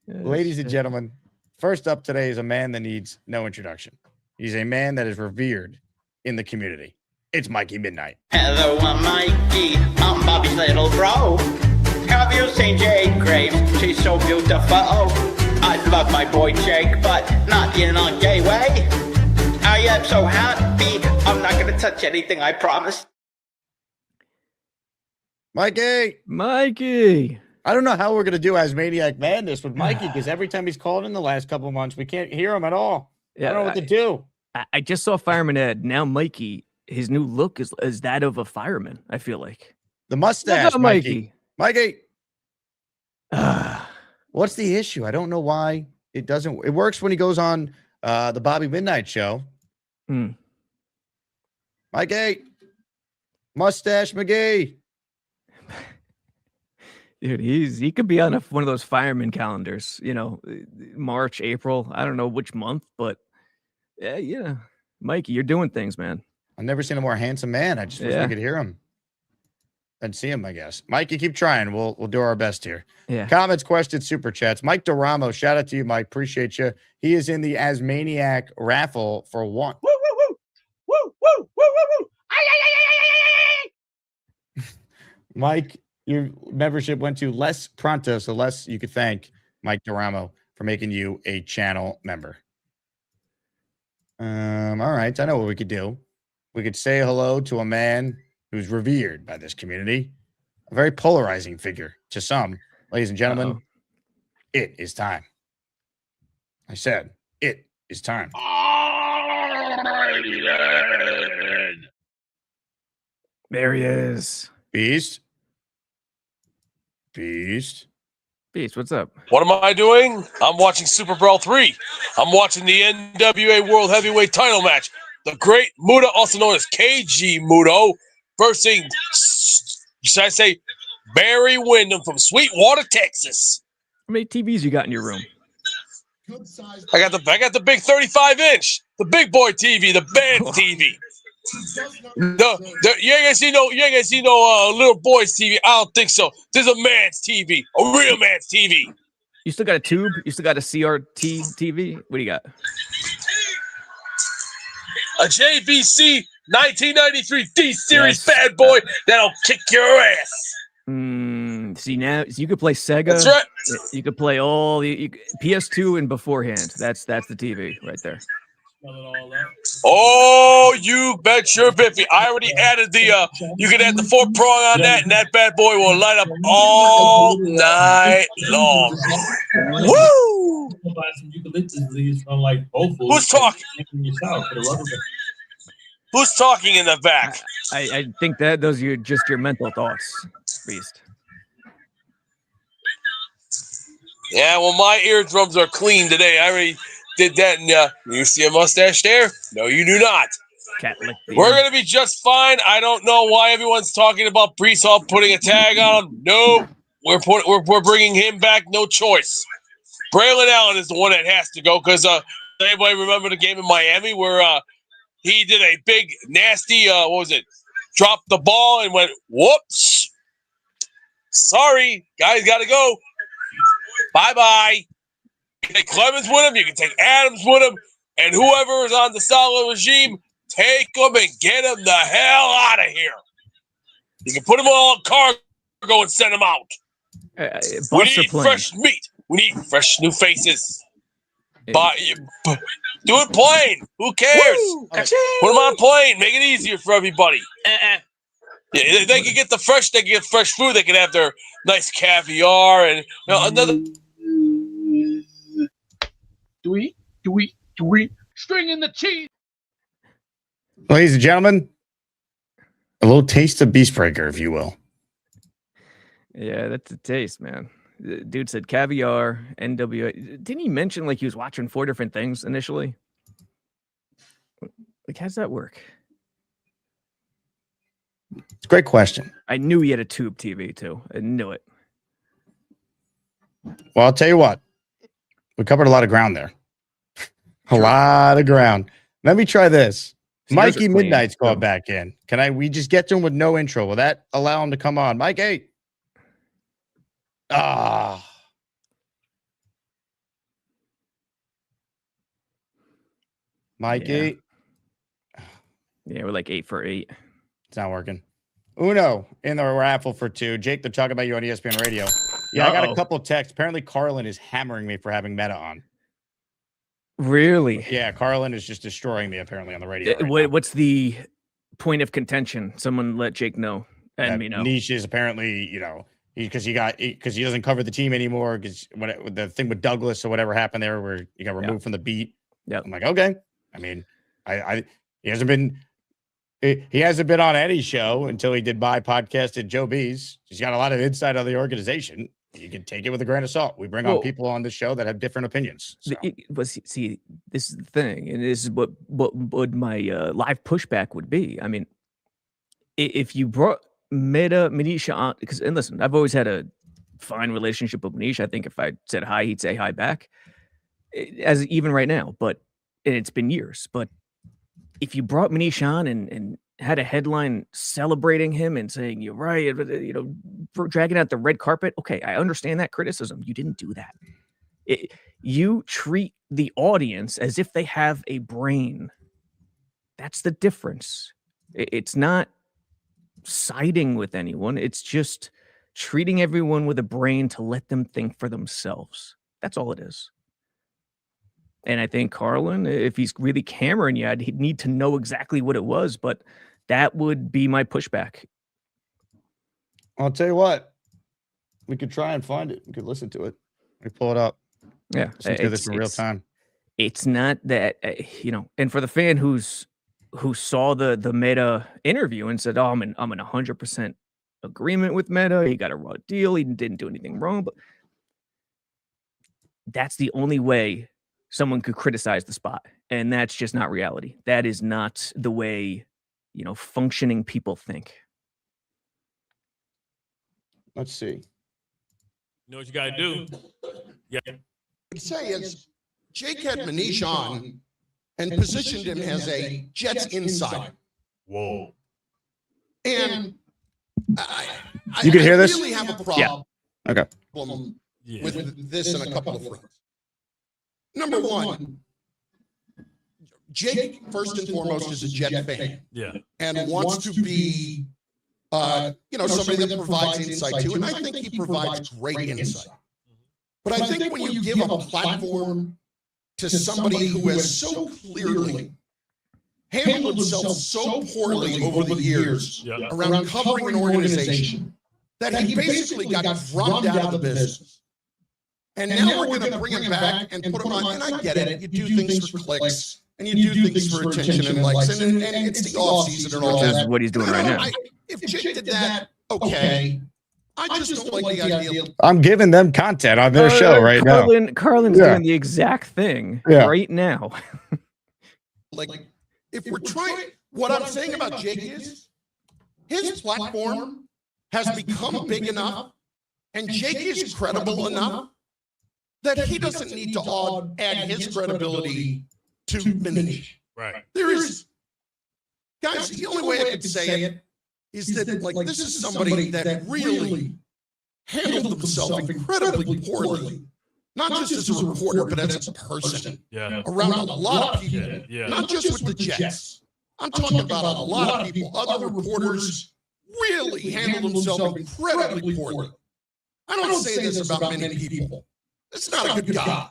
Ladies and gentlemen, first up today is a man that needs no introduction. He's a man that is revered in the community. It's Mikey Midnight. Hello, I'm Mikey. I'm Bobby's little bro. Have you seen Jake Graves? She's so beautiful. I love my boy Jake, but not in a gay way. I am so happy. I'm not going to touch anything, I promise. Mikey. I don't know how we're going to do Asmaniac Madness with Mikey because every time he's called in the last couple of months, we can't hear him at all. Yeah, I don't know what to do. I just saw Fireman Ed. Now Mikey, his new look is that of a fireman, I feel like. The mustache, Mikey. What's the issue? I don't know why it doesn't. It works when he goes on the Bobby Midnight show. Mikey. Mustache McGee. Dude, he could be on one of those fireman calendars, March, April. I don't know which month, but yeah. Mikey, you're doing things, man. I've never seen a more handsome man. I just wish I could hear him and see him, I guess. Mikey, keep trying. We'll do our best here. Yeah. Comments, questions, super chats. Mike DeRamo, shout out to you, Mike. Appreciate you. He is in the Asmaniac raffle for one. Woo, woo, woo. Woo, woo, woo, woo, woo. Mike, your membership went to Les Pronto, so Les, you could thank Mike DeRamo for making you a channel member. All right, I know what we could do. We could say hello to a man who's revered by this community, a very polarizing figure to some. Ladies and gentlemen, it is time. I said, it is time. There he is. Beast, what's up? What am I doing? I'm watching Super Brawl 3. I'm watching the NWA World Heavyweight title match. The Great Muta, also known as KG Muto, versus, should I say, Barry Windham from Sweetwater, Texas. How many TVs you got in your room? I got the big 35-inch, the big boy TV, the band TV. You ain't gonna see no little boy's TV. I don't think so. There's a man's TV, a real man's TV. You still got a tube? You still got a CRT TV? What do you got? A JVC 1993 D-Series bad boy that'll kick your ass. See, now you could play Sega. That's right. You could play all the PS2 and beforehand. That's the TV right there. Oh, you bet your biffy. I already added you can add the 4-prong on that, and that bad boy will light up all night long. Woo! Who's talking? Who's talking in the back? I think that those are just your mental thoughts, Beast. Yeah, well, my eardrums are clean today. I already did that, and you see a mustache there? No, you do not. We're going to be just fine. I don't know why everyone's talking about Breece Hall putting a tag on him. No, we're bringing him back. No choice. Braylon Allen is the one that has to go because anybody remember the game in Miami where he did a big, nasty, dropped the ball and went, whoops. Sorry, guys got to go. Bye-bye. You can take Clemens with him. You can take Adams with him. And whoever is on the Salah regime, take them and get them the hell out of here. You can put them all in cargo and send them out. We need fresh meat. We need fresh new faces. But do it plain. Who cares? Put them on plane. Make it easier for everybody. Yeah, they can get the fresh. They can get fresh food. They can have their nice caviar and another. Stringing the cheese. Ladies and gentlemen, a little taste of Beastbreaker, if you will. Yeah, that's a taste, man. The dude said caviar, NWA. Didn't he mention like he was watching 4 different things initially? Like, how's that work? It's a great question. I knew he had a tube TV too. I knew it. Well, I'll tell you what. We covered a lot of ground there. A lot of ground. Let me try this. Mikey Midnight's called back in. We just get to him with no intro? Will that allow him to come on? Mikey. Mikey. Yeah, we're like 8 for 8. It's not working. Uno in the raffle for 2. Jake, they're talking about you on ESPN Radio. Yeah, I got a couple texts. Apparently, Carlin is hammering me for having Meta on. Really? Yeah, Carlin is just destroying me apparently on the radio. What's the point of contention? Someone let Jake know and me know. Niche is apparently, because he doesn't cover the team anymore because the thing with Douglas or whatever happened there where he got removed from the beat. Yeah, I'm like, okay. I mean, he hasn't been on Eddie's show until he did my podcast at Joe B's. He's got a lot of insight on the organization. You can take it with a grain of salt. We bring on people on this show that have different opinions. So. See, this is the thing, and this is what my live pushback would be. I mean, if you brought Manish on, and listen, I've always had a fine relationship with Manish. I think if I said hi, he'd say hi back, as even right now. But and it's been years. But if you brought Manish on and had a headline celebrating him and saying, you're right, for dragging out the red carpet. Okay, I understand that criticism. You didn't do that. You treat the audience as if they have a brain. That's the difference. It's not siding with anyone. It's just treating everyone with a brain to let them think for themselves. That's all it is. And I think Carlin, if he's really cammering you, he'd need to know exactly what it was, but that would be my pushback. I'll tell you what, we could try and find it. We could listen to it. We pull it up. Yeah. Listen to this in real time. It's not that, and for the fan who saw the Meta interview and said, oh, I'm in 100% agreement with Meta. He got a raw deal. He didn't do anything wrong, but that's the only way someone could criticize the spot. And that's just not reality. That is not the way, functioning people think. Let's see. You know what you got to do? Yeah. What I'd say is Jake had Manish on and positioned him as a Jets insider. Whoa. And you can hear this? I really have a problem. Yeah. Okay. With this and a couple of fronts. Number one, Jake, first and foremost, is a Jet fan. Yeah. And wants to be, somebody that provides insight too. And I think he provides great insight. But I think when you give a platform to somebody who has so clearly handled himself so poorly over the years around covering an organization that he basically got drummed out of the business. And now we're going to bring him back and put him on. And I get it. You do things for clicks and you do things for attention and likes. And it's the offseason and all that. This is what he's doing right now. If Jake did that, okay. I just don't like the idea. I'm giving them content on their show right now. Carlin's doing the exact thing right now. Like, if we're trying, what I'm saying about Jake is his platform has become big enough and Jake is credible enough that he doesn't need to add his credibility to Manish. Right. There is, guys, the only way I could say it is that, like, this is somebody that really handled himself incredibly poorly not just as a reporter, but as a person. Yeah. Around a lot of people. Yeah. Not just with the Jets. I'm talking about a lot of people. Other reporters really handle themselves incredibly poorly. I don't say this about many people. It's not a good guy.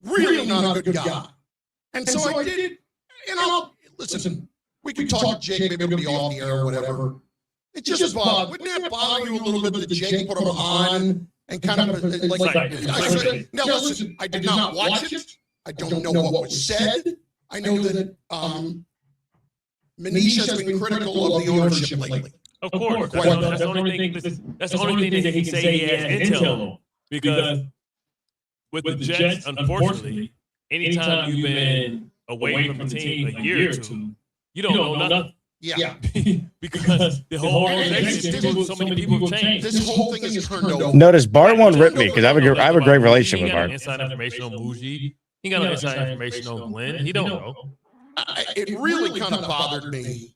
Really not a good guy. And so I did, listen, we can talk to Jake, maybe it'll be off the air or whatever. It just bothered, wouldn't that bother you a little bit that Jake put him on and kind of like I said, now listen, I did not watch it. I don't know what was said. I know that Manish has been critical of the ownership lately. Of course. That's the only thing that he can say he has intel on. Because with the Jets, unfortunately, anytime you've been away from the team a year or two, you don't know nothing. Yeah. Because the whole organization, so many people have changed. This whole thing is turned over. Notice Bart won't rip me because I have a great relationship with Bart. Inside information on Muji. He got no inside information on Glenn. He don't know. It really kind of bothered me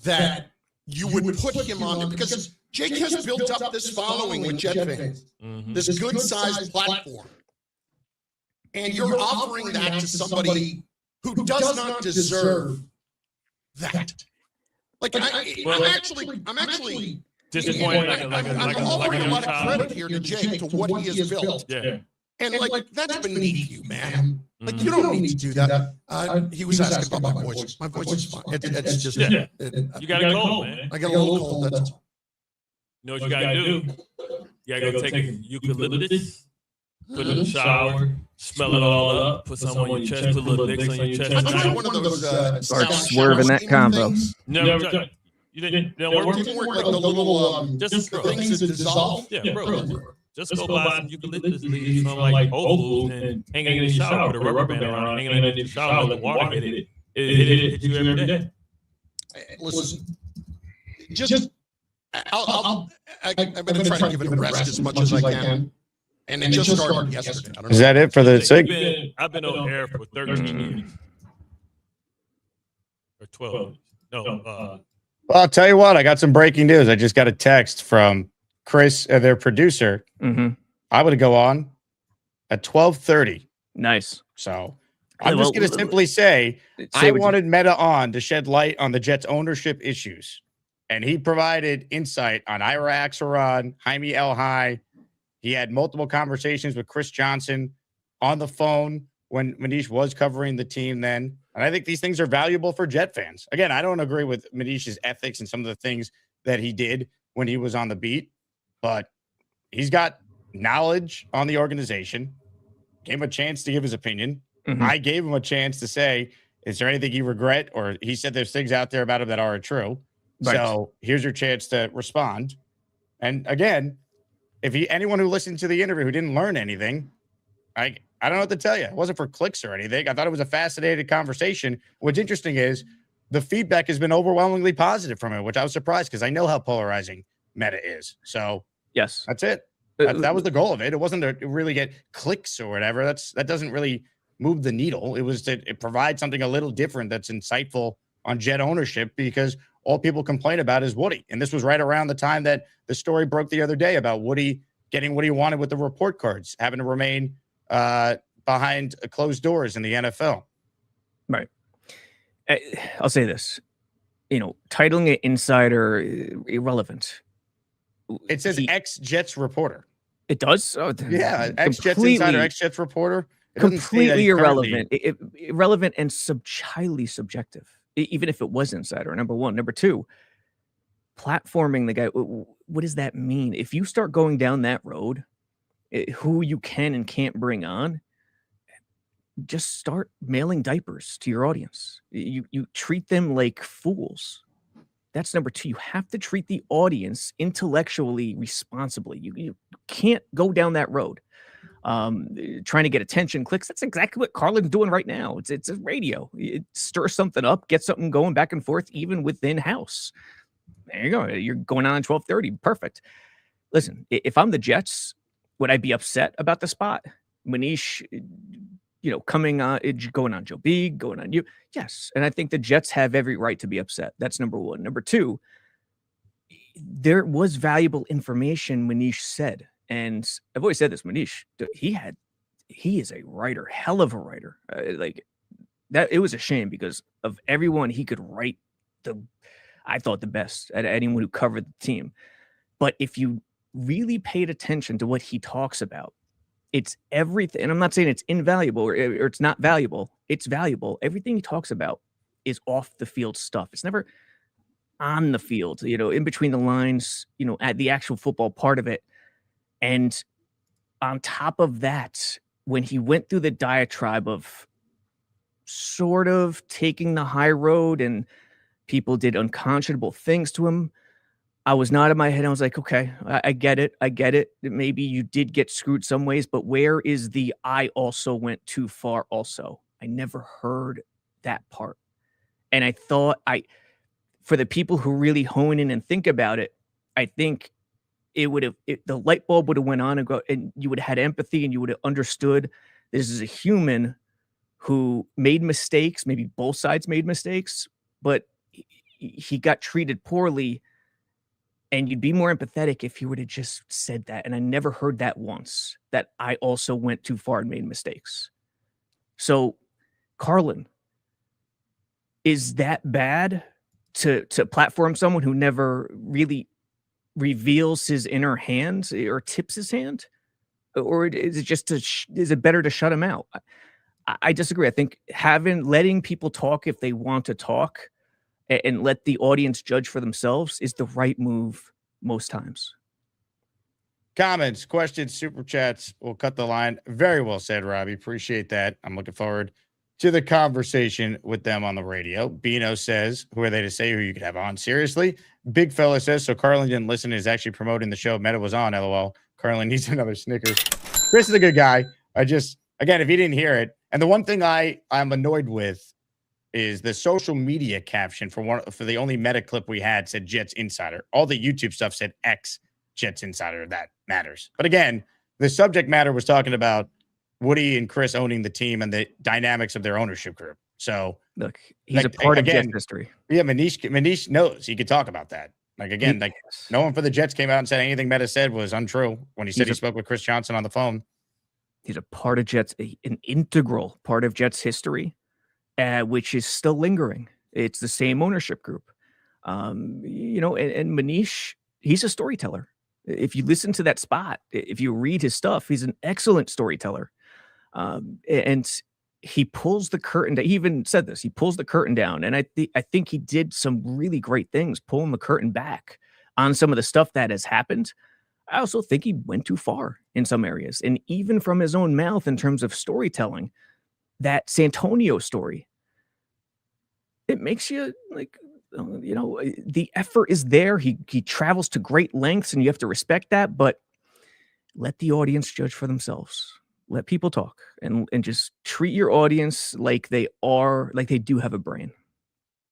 that you would put him on there because Jake has built up this following with Jet fans, this good-sized platform. And you're offering that to somebody who does not deserve that. Like, I'm actually disappointed. I'm offering a lot of credit here to Jake to what he has built. Yeah. And like that's beneath you, man. Like you don't need to do that. He was asking about my voice. My voice is fine. It's just you got a cold, man. I got a little cold. That's all. You know what you gotta do? You gotta go take eucalyptus, put it in the shower, smell it all up, put some on your chest, put a little dicks on your chest. I tried one of those. Start swerving that combo. Never tried. You didn't work? Didn't work like the little just the things that dissolve. Yeah, bro. Just go buy some eucalyptus leaves from like Whole Foods and hang it in the shower with a rubber band around, hang it in the shower, let the water hit it. It hit you every day. Listen, I'm going to try to give it a rest as much as I can. And it just started yesterday. I don't know. Is that it for the sig? I've been on air for 13 years. Or 12. No. Well, I'll tell you what. I got some breaking news. I just got a text from Chris, their producer. I would go on at 12:30. Nice. So I'm just going to simply say I wanted Mehta on to shed light on the Jets' ownership issues. And he provided insight on Ira Axelrod, Jaime Elhai. He had multiple conversations with Chris Johnson on the phone when Manish was covering the team then. And I think these things are valuable for Jet fans. Again, I don't agree with Manish's ethics and some of the things that he did when he was on the beat, but he's got knowledge on the organization. Gave him a chance to give his opinion. I gave him a chance to say, is there anything you regret? Or he said there's things out there about him that aren't true. Right. So here's your chance to respond. And again, if anyone who listened to the interview who didn't learn anything, I don't know what to tell you. It wasn't for clicks or anything. I thought it was a fascinating conversation. What's interesting is the feedback has been overwhelmingly positive from it, which I was surprised because I know how polarizing Mehta is. So yes, that's it. That was the goal of it. It wasn't to really get clicks or whatever. That doesn't really move the needle. It was to provide something a little different that's insightful on Jet ownership because all people complain about is Woody. And this was right around the time that the story broke the other day about Woody getting what he wanted with the report cards, having to remain behind closed doors in the NFL. Right. I'll say this, titling it insider irrelevant. It says ex-Jets reporter. It does? Oh, yeah, ex-Jets insider, ex-Jets reporter. Completely irrelevant. Irrelevant and highly subjective, even if it was insider, number one. Number two, platforming the guy, what does that mean? If you start going down that road, who you can and can't bring on, just start mailing diapers to your audience. You treat them like fools. That's number two. You have to treat the audience intellectually responsibly. You can't go down that road. Trying to get attention, clicks. That's exactly what Carlin's doing right now. It's a radio. It stirs something up, get something going back and forth, even within house. There you go. You're going on 12:30. Perfect. Listen, if I'm the Jets, would I be upset about the spot? Manish, coming on, going on Joe B, going on you. Yes. And I think the Jets have every right to be upset. That's number one. Number two, there was valuable information Manish said. And I've always said this, Manish, he is a writer, hell of a writer. Like that, it was a shame because of everyone he could write I thought the best at anyone who covered the team. But if you really paid attention to what he talks about, it's everything. And I'm not saying it's invaluable or it's not valuable. It's valuable. Everything he talks about is off the field stuff. It's never on the field, in between the lines, at the actual football part of it. And on top of that, when he went through the diatribe of sort of taking the high road and people did unconscionable things to him, I was nodding my head. I was like, okay, I get it. I get it. Maybe you did get screwed some ways, but where is the I also went too far also? I never heard that part. And I thought for the people who really hone in and think about it, I think the light bulb would have went on and you would have had empathy and you would have understood this is a human who made mistakes. Maybe both sides made mistakes, but he got treated poorly. And you'd be more empathetic if you would have just said that. And I never heard that once, that I also went too far and made mistakes. So, Carlin, is that bad to platform someone who never really reveals his inner hand or tips his hand? Or is it just is it better to shut him out? I disagree. I think letting people talk if they want to talk and let the audience judge for themselves is the right move most times. Comments, questions, super chats. We'll cut the line. Very well said, Robbie. Appreciate that. I'm looking forward to the conversation with them on the radio. Bino says, who are they to say who you could have on? Seriously? Big fella says, so Carlin didn't listen, is actually promoting the show. Meta was on, LOL. Carlin needs another Snickers. Chris is a good guy. Again, if you didn't hear it, and the one thing I'm annoyed with is the social media caption for the only Meta clip we had said Jets Insider. All the YouTube stuff said X Jets Insider. That matters. But again, the subject matter was talking about Woody and Chris owning the team and the dynamics of their ownership group. So look, he's a part of Jets history. Yeah, Manish knows he could talk about that. No one for the Jets came out and said anything Meta said was untrue when he said he spoke with Chris Johnson on the phone. He's a part of Jets, an integral part of Jets history. Which is still lingering. It's the same ownership group. And Manish, he's a storyteller. If you listen to that spot, if you read his stuff, he's an excellent storyteller. And he pulls the curtain down. He even said this, he pulls the curtain down. And I think he did some really great things, pulling the curtain back on some of the stuff that has happened. I also think he went too far in some areas. And even from his own mouth in terms of storytelling, that Santonio story, it makes you the effort is there. He travels to great lengths and you have to respect that, but let the audience judge for themselves. Let people talk and just treat your audience like they do have a brain.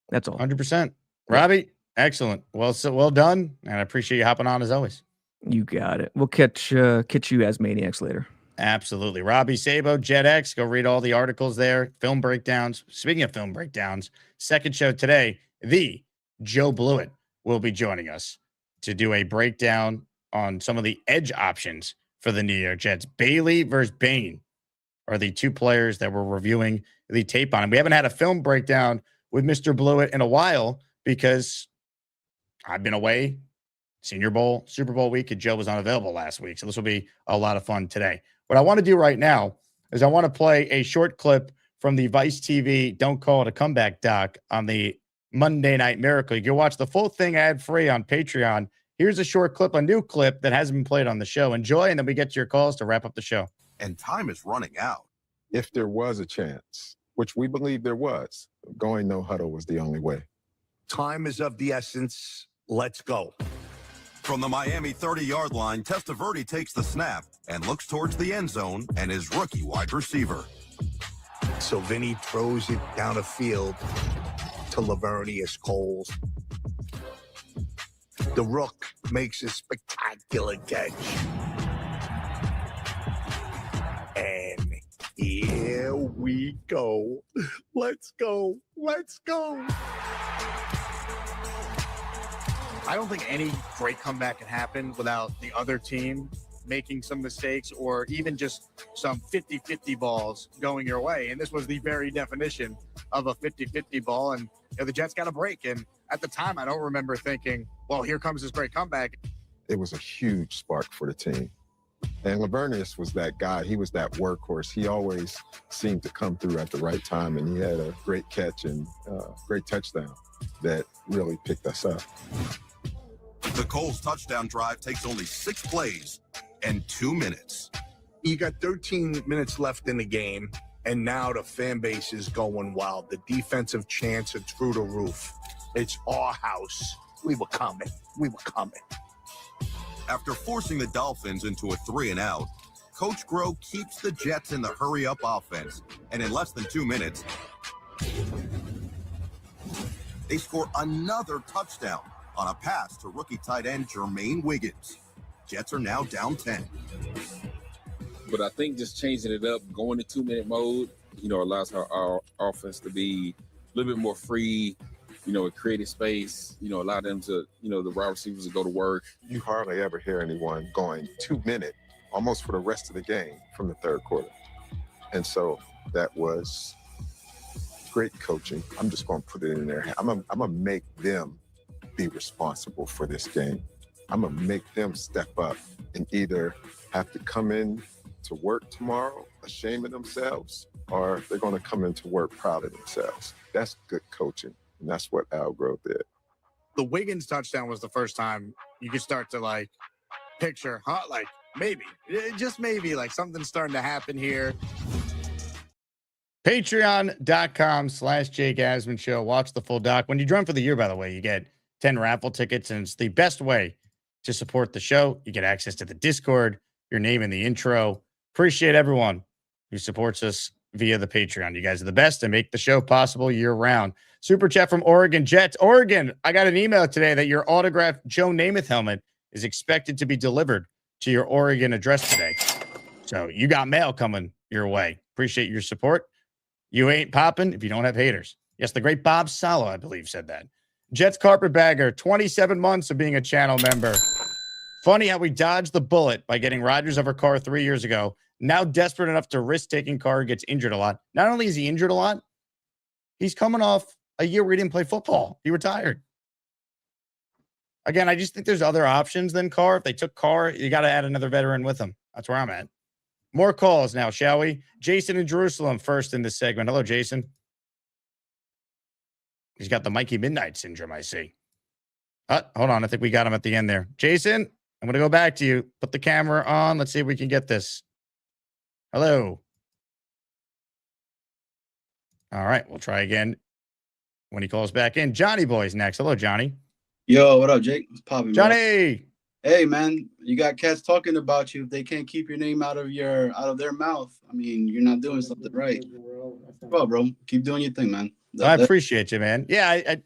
That's all. 100%. Robbie, excellent. Well done. And I appreciate you hopping on as always. You got it. We'll catch you Asmaniacs later. Absolutely. Robby Sabo, JetX. Go read all the articles there. Film breakdowns. Speaking of film breakdowns, second show today, the Joe Blewett will be joining us to do a breakdown on some of the edge options for the New York Jets. Bailey versus Bain are the two players that we're reviewing the tape on. And we haven't had a film breakdown with Mr. Blewett in a while because I've been away. Senior Bowl, Super Bowl week, and Joe was unavailable last week. So this will be a lot of fun today. What I want to do right now is I want to play a short clip from the Vice TV Don't Call It a Comeback doc on the Monday Night Miracle. You can watch the full thing ad-free on Patreon. Here's a short clip, a new clip that hasn't been played on the show. Enjoy, and then we get to your calls to wrap up the show. And time is running out. If there was a chance, which we believe there was, going no huddle was the only way. Time is of the essence. Let's go. From the Miami 30-yard line, Testaverde takes the snap and looks towards the end zone and his rookie wide receiver. So Vinny throws it down the field to Lavernius Coles. The Rook makes a spectacular catch. And here we go. Let's go. Let's go. I don't think any great comeback can happen without the other team making some mistakes or even just some 50-50 balls going your way. And this was the very definition of a 50-50 ball. And the Jets got a break. And at the time, I don't remember thinking, well, here comes this great comeback. It was a huge spark for the team. And Lavernius was that guy. He was that workhorse. He always seemed to come through at the right time, and he had a great catch and great touchdown that really picked us up. The Coles touchdown drive takes only 6 plays and 2 minutes. You got 13 minutes left in the game, and now the fan base is going wild. The defensive chants are through the roof. It's our house. We were coming. We were coming. After forcing the Dolphins into a 3-and-out, Coach Groh keeps the Jets in the hurry-up offense, and in less than 2 minutes, they score another touchdown on a pass to rookie tight end Jermaine Wiggins. Jets are now down 10. But I think just changing it up, going to 2-minute mode, allows our offense to be a little bit more free, it created space, allow them to, the wide receivers to go to work. You hardly ever hear anyone going 2-minute almost for the rest of the game from the third quarter. And so that was great coaching. I'm just going to put it in there. I'm going to make them be responsible for this game. I'm going to make them step up and either have to come in to work tomorrow ashamed of themselves, or they're going to come into work proud of themselves. That's good coaching. And that's what Al Groh did. The Wiggins touchdown was the first time you could start to picture, maybe, just maybe, something's starting to happen here. Patreon.com/Jake Asman Show. Watch the full doc. When you join for the year, by the way, you get 10 raffle tickets, and it's the best way to support the show. You get access to the Discord, your name in the intro. Appreciate everyone who supports us via the Patreon. You guys are the best and make the show possible year-round. Super chat from Oregon Jets. Oregon, I got an email today that your autographed Joe Namath helmet is expected to be delivered to your Oregon address today. So you got mail coming your way. Appreciate your support. You ain't popping if you don't have haters. Yes, the great Bob Salo, I believe, said that. Jets carpetbagger, 27 months of being a channel member. Funny how we dodged the bullet by getting Rodgers over Carr 3 years ago. Now desperate enough to risk taking Carr, gets injured a lot. Not only is he injured a lot, he's coming off a year where he didn't play football. He retired. Again, I just think there's other options than Carr. If they took Carr, you got to add another veteran with him. That's where I'm at. More calls now, shall we? Jason in Jerusalem first in this segment. Hello, Jason. He's got the Mikey Midnight syndrome, I see. Hold on. I think we got him at the end there. Jason, I'm going to go back to you. Put the camera on. Let's see if we can get this. Hello. All right. We'll try again when he calls back in. Johnny Boy's next. Hello, Johnny. Yo, what up, Jake? What's popping, Johnny? Bro? Hey, man, you got cats talking about you. If they can't keep your name out of their mouth, I mean, you're not doing something right. Well, bro, keep doing your thing, man. I appreciate you, man. Yeah, I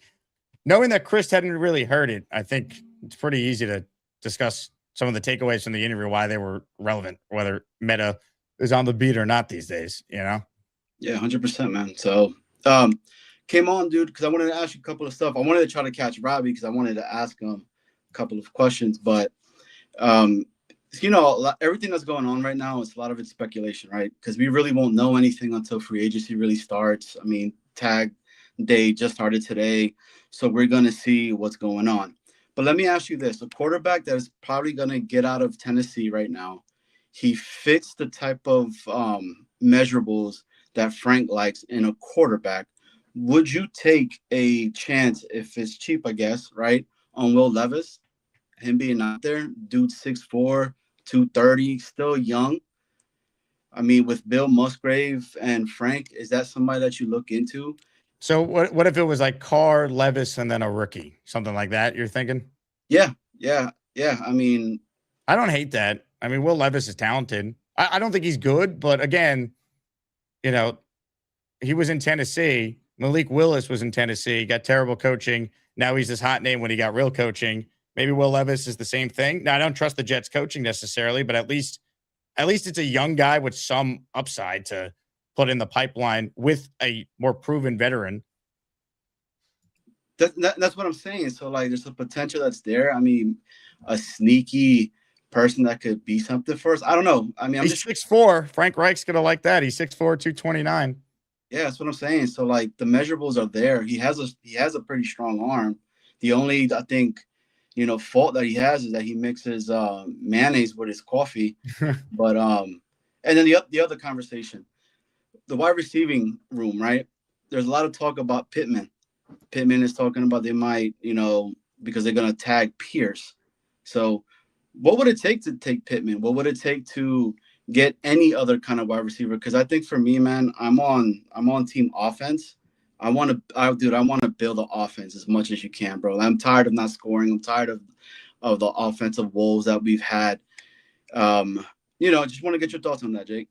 knowing that Chris hadn't really heard it, I think it's pretty easy to discuss some of the takeaways from the interview, why they were relevant, whether Meta is on the beat or not these days, Yeah, 100%, man. So, came on, dude, because I wanted to ask you a couple of stuff. I wanted to try to catch Robbie because I wanted to ask him a couple of questions, but everything that's going on right now is a lot of it's speculation, right? Because we really won't know anything until free agency really starts. I mean, tag day just started today, so we're going to see what's going on. But let me ask you this. A quarterback that is probably going to get out of Tennessee right now, he fits the type of measurables that Frank likes in a quarterback. Would you take a chance, if it's cheap, I guess, right, on Will Levis, him being out there, dude 6'4", 230, still young? I mean, with Bill Musgrave and Frank, is that somebody that you look into? So what if it was like Carr, Levis, and then a rookie, something like that? You're thinking? Yeah. I mean, I don't hate that. I mean, Will Levis is talented. I don't think he's good, but again, he was in Tennessee. Malik Willis was in Tennessee. Got terrible coaching. Now he's this hot name when he got real coaching. Maybe Will Levis is the same thing. Now I don't trust the Jets coaching necessarily, but at least it's a young guy with some upside to put in the pipeline with a more proven veteran. That's what I'm saying. So, there's a potential that's there. I mean, a sneaky person that could be something for us. I don't know. I mean, I'm He's 6'4". Frank Reich's gonna like that. He's 6'4", 229. Yeah, that's what I'm saying. So like the measurables are there. He has a pretty strong arm. The only I think, fault that he has is that he mixes mayonnaise with his coffee. But and then the other conversation, the wide receiving room, right? There's a lot of talk about Pittman. Pittman is talking about they might, because they're gonna tag Pierce. So what would it take to take Pittman? What would it take to get any other kind of wide receiver? Because I think for me, man, I'm on team offense. I want to build the offense as much as you can, bro. I'm tired of not scoring. I'm tired of the offensive woes that we've had. Just want to get your thoughts on that, Jake.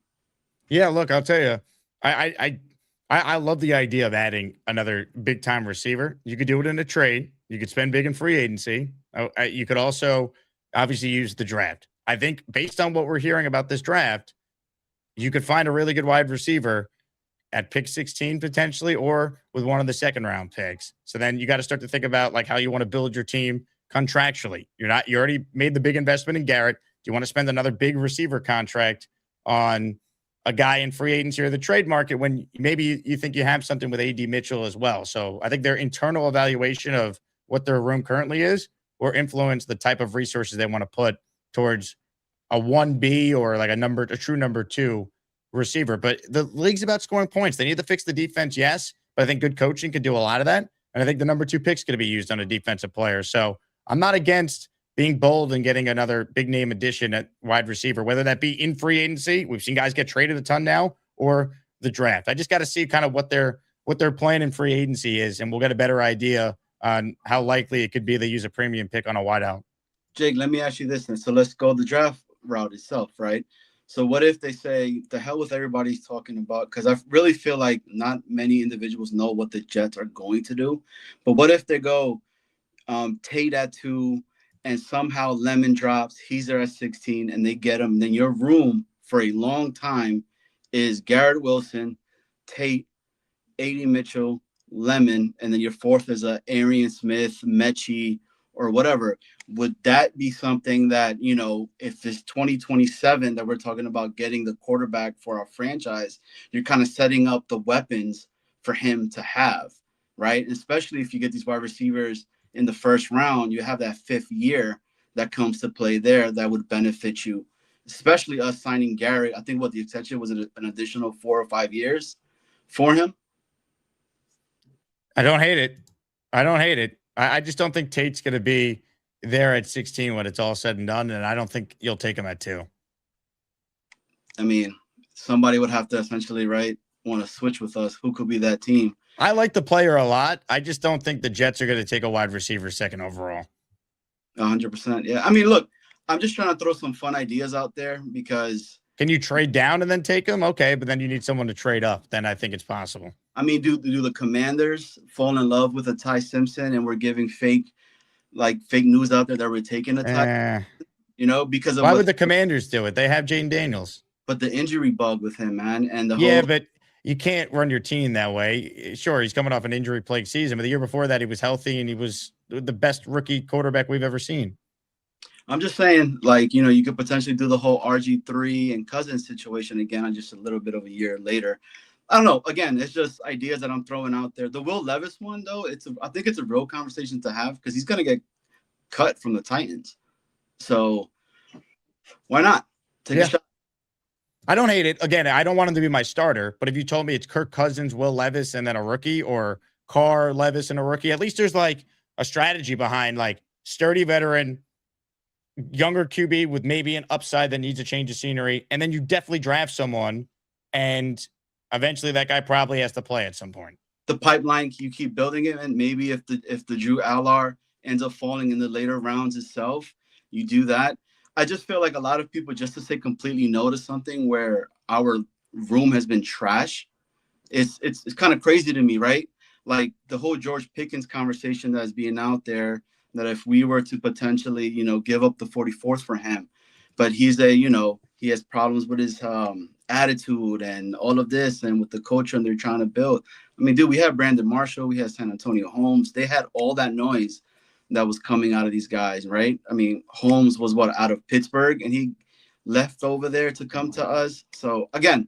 Yeah, look, I'll tell you, I love the idea of adding another big time receiver. You could do it in a trade. You could spend big in free agency. You could also obviously use the draft. I think based on what we're hearing about this draft, you could find a really good wide receiver at pick 16 potentially, or with one of the second round picks. So then you got to start to think about like how you want to build your team contractually. You already made the big investment in Garrett. Do you want to spend another big receiver contract on a guy in free agency or the trade market when maybe you think you have something with AD Mitchell as well? So I think their internal evaluation of what their room currently is will influence the type of resources they want to put towards a 1B or like a true number 2 receiver. But the league's about scoring points. They need to fix the defense, yes, but I think good coaching could do a lot of that. And I think the number 2 pick's going to be used on a defensive player. So I'm not against being bold and getting another big name addition at wide receiver, whether that be in free agency. We've seen guys get traded a ton now, or the draft. I just got to see kind of what their plan in free agency is, and we'll get a better idea on how likely it could be they use a premium pick on a wideout. Jake, let me ask you this then. So let's go the draft route itself, right? So what if they say, the hell with everybody's talking about, because I really feel like not many individuals know what the Jets are going to do. But what if they go Tate at 2 and somehow Lemon drops, he's there at 16, and they get him? Then your room for a long time is Garrett Wilson, Tate, AD Mitchell, Lemon, and then your fourth is a Arian Smith, Mechie, or whatever. Would that be something that, if it's 2027 that we're talking about getting the quarterback for our franchise, you're kind of setting up the weapons for him to have, right? Especially if you get these wide receivers in the first round, you have that 5th year that comes to play there that would benefit you, especially us signing Garrett. I think what the extension was, an additional 4 or 5 years for him. I don't hate it. I just don't think Tate's going to be there at 16 when it's all said and done, and I don't think you'll take him at 2. I mean, somebody would have to essentially, right, want to switch with us. Who could be that team? I like the player a lot. I just don't think the Jets are going to take a wide receiver second overall. 100%. Yeah. I mean, look, I'm just trying to throw some fun ideas out there because. Can you trade down and then take him? Okay, but then you need someone to trade up. Then I think it's possible. I mean, do the Commanders fall in love with a Ty Simpson and we're giving fake news out there that we're taking a Ty? Because of why would the Commanders do it? They have Jaden Daniels. But the injury bug with him, man, and but you can't run your team that way. Sure, he's coming off an injury-plagued season, but the year before that, he was healthy and he was the best rookie quarterback we've ever seen. I'm just saying, you could potentially do the whole RG3 and Cousins situation again on just a little bit of a year later. I don't know. Again, it's just ideas that I'm throwing out there. The Will Levis one, though, I think it's a real conversation to have because he's going to get cut from the Titans. So why not? Take a shot. I don't hate it. Again, I don't want him to be my starter, but if you told me it's Kirk Cousins, Will Levis, and then a rookie, or Carr, Levis, and a rookie, at least there's like a strategy behind like sturdy veteran, younger QB with maybe an upside that needs a change of scenery, and then you definitely draft someone, and eventually that guy probably has to play at some point. The pipeline, you keep building it, and maybe if the Drew Allar ends up falling in the later rounds itself, you do that. I just feel like a lot of people, just to say completely no to something where our room has been trash, it's kind of crazy to me, right? Like the whole George Pickens conversation that's being out there, that if we were to potentially, give up the 44th for him, but he has problems with his attitude and all of this, and with the culture and they're trying to build. I mean, dude, we have Brandon Marshall, we have San Antonio Holmes. They had all that noise that was coming out of these guys, right? I mean, Holmes was out of Pittsburgh, and he left over there to come to us. So again,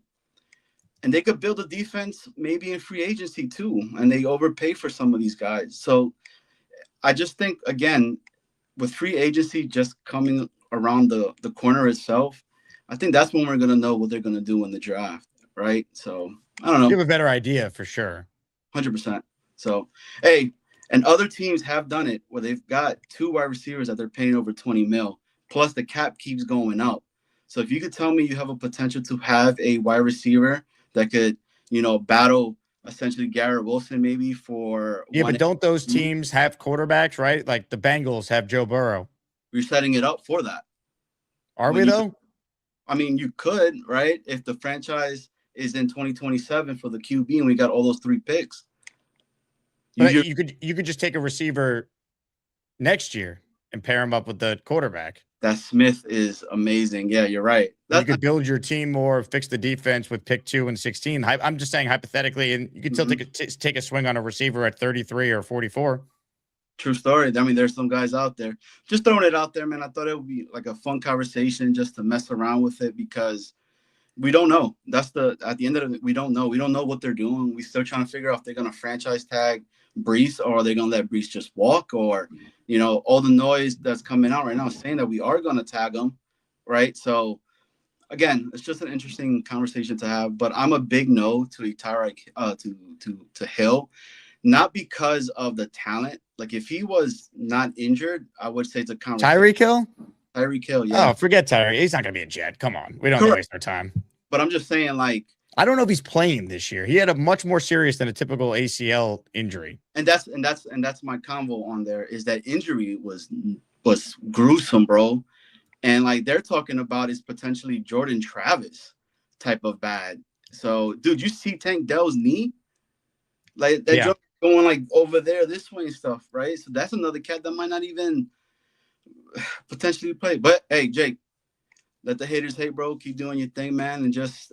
and they could build a defense maybe in free agency too, and they overpay for some of these guys. So I just think, again, with free agency just coming around the corner itself, I think that's when we're going to know what they're going to do in the draft, right? So I don't know. You have a better idea for sure. 100%. So, hey, and other teams have done it where they've got 2 wide receivers that they're paying over 20 mil, plus the cap keeps going up. So if you could tell me you have a potential to have a wide receiver that could, battle essentially Garrett Wilson maybe for but don't those teams have quarterbacks, right? Like the Bengals have Joe Burrow. You're setting it up for that. Are we though? I mean, you could, right? If the franchise is in 2027 for the QB and we got all those 3 picks. You could just take a receiver next year and pair him up with the quarterback. That Smith is amazing. Yeah, you're right. You could build your team more, fix the defense with pick 2 and 16. I'm just saying hypothetically, and you can still take a swing on a receiver at 33 or 44. True story. I mean, there's some guys out there. Just throwing it out there, man. I thought it would be like a fun conversation just to mess around with it because we don't know. At the end of it, we don't know. We don't know what they're doing. We still trying to figure out if they're going to franchise tag Breece or are they going to let Breece just walk or, all the noise that's coming out right now is saying that we are going to tag him, right? So, again, it's just an interesting conversation to have, but I'm a big no to to Hill, not because of the talent. Like, if he was not injured, I would say it's a conversation. Tyreek Hill? Tyreek Hill, yeah. Oh, forget Tyreek. He's not going to be a Jet. Come on. We don't waste our time. But I'm just saying, like, I don't know if he's playing this year. He had a much more serious than a typical ACL injury. And that's my convo on there is that injury was gruesome, bro. And like they're talking about is potentially Jordan Travis type of bad. So, dude, you see Tank Dell's knee? Like that going like over there this way and stuff, right? So that's another cat that might not even potentially play. But hey, Jake, let the haters hate, bro. Keep doing your thing, man, and just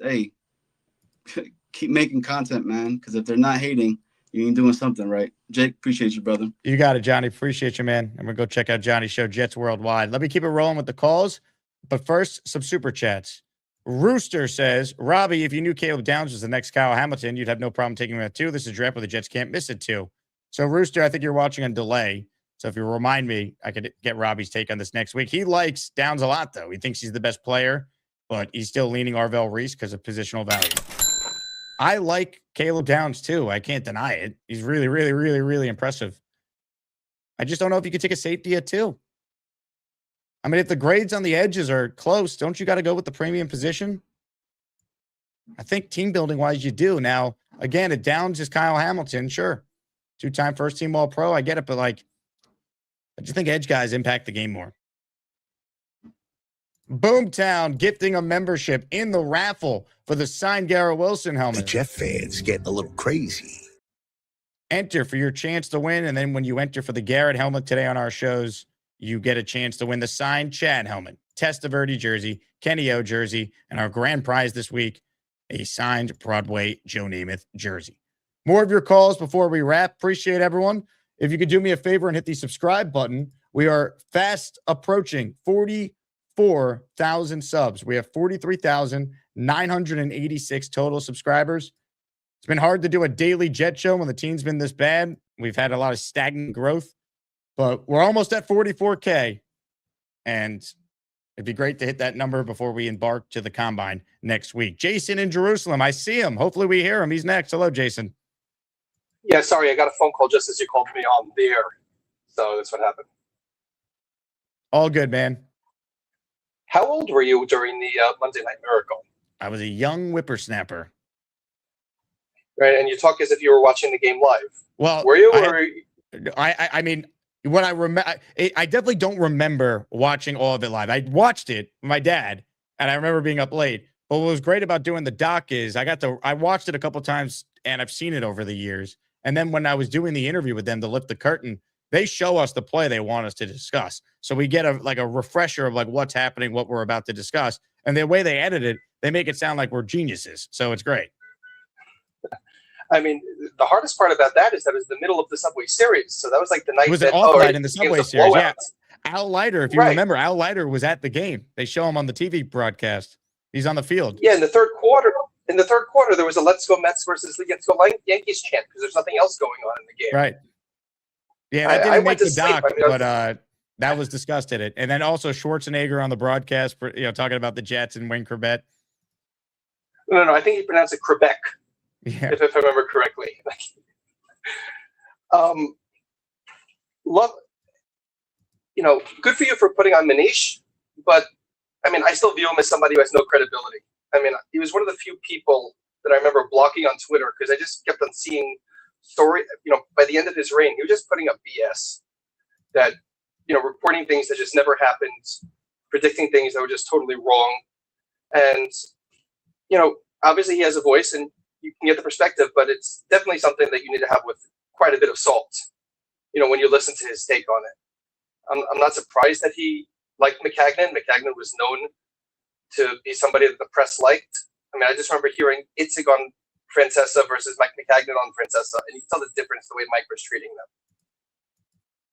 keep making content, man. Because if they're not hating, you ain't doing something right. Jake, appreciate you, brother. You got it, Johnny. Appreciate you, man. I'm gonna go check out Johnny's show, Jets Worldwide. Let me keep it rolling with the calls, but first, some super chats. Rooster says, Robbie, if you knew Caleb Downs was the next Kyle Hamilton, you'd have no problem taking him at 2. This is a draft where the Jets can't miss it 2. So, Rooster, I think you're watching on delay. So if you remind me, I could get Robbie's take on this next week. He likes Downs a lot, though. He thinks he's the best player, but he's still leaning Arvell Reese because of positional value. I like Caleb Downs, too. I can't deny it. He's really, really, really, really impressive. I just don't know if you could take a safety at 2. I mean, if the grades on the edges are close, don't you got to go with the premium position? I think team building wise, you do. Now, again, it Downs is Kyle Hamilton, sure. 2-time first team All Pro. I get it, but like, I just think edge guys impact the game more. Boomtown gifting a membership in the raffle for the signed Garrett Wilson helmet. The Jet fans getting a little crazy. Enter for your chance to win, and then when you enter for the Garrett helmet today on our shows, you get a chance to win the signed Chad helmet, Testaverde jersey, Kenny O jersey, and our grand prize this week, a signed Broadway Joe Namath jersey. More of your calls before we wrap. Appreciate everyone. If you could do me a favor and hit the subscribe button, we are fast approaching 44,000 subs. We have 43,986 total subscribers. It's been hard to do a daily Jet show when the team's been this bad. We've had a lot of stagnant growth, but we're almost at 44K. And it'd be great to hit that number before we embark to the combine next week. Jason in Jerusalem, I see him. Hopefully we hear him. He's next. Hello, Jason. Yeah, sorry, I got a phone call just as you called me on the air. So that's what happened. All good, man. How old were you during the Monday Night Miracle? I was a young whippersnapper. Right, and you talk as if you were watching the game live. Well, were you? I mean, what I remember, I definitely don't remember watching all of it live. I watched it with my dad, and I remember being up late. But what was great about doing the doc is I watched it a couple times, and I've seen it over the years. And then when I was doing the interview with them to lift the curtain, they show us the play they want us to discuss. So we get a refresher of like what's happening, what we're about to discuss. And the way they edit it, they make it sound like we're geniuses. So it's great. I mean, the hardest part about that is that it was the middle of the Subway Series. So that was like the night It was that, an off oh, night in the it was Subway a Series. blowout. Yeah. Al Leiter, if you Right. remember, Al Leiter was at the game. They show him on the TV broadcast. He's on the field. Yeah, in the third quarter, there was a "Let's Go Mets" versus "Let's Go Yankees" chant because there's nothing else going on in the game. Right. Yeah, that I didn't went make to the sleep. doc, I mean, but that was discussed in it. And then also Schwarzenegger on the broadcast, talking about the Jets and Wayne Corbett. No, I think he pronounced it Quebec, Yeah. if I remember correctly. Love, good for you for putting on Manish, but I mean, I still view him as somebody who has no credibility. I mean, he was one of the few people that I remember blocking on Twitter because I just kept on seeing by the end of his reign, he was just putting up BS that, reporting things that just never happened, predicting things that were just totally wrong. And, obviously he has a voice and you can get the perspective, but it's definitely something that you need to have with quite a bit of salt, when you listen to his take on it. I'm not surprised that he liked McCagnon. McCagnon was known to be somebody that the press liked. I mean, I just remember hearing Itzig on Francesa versus Mike McCagnon on Francesa, and you can tell the difference the way Mike was treating them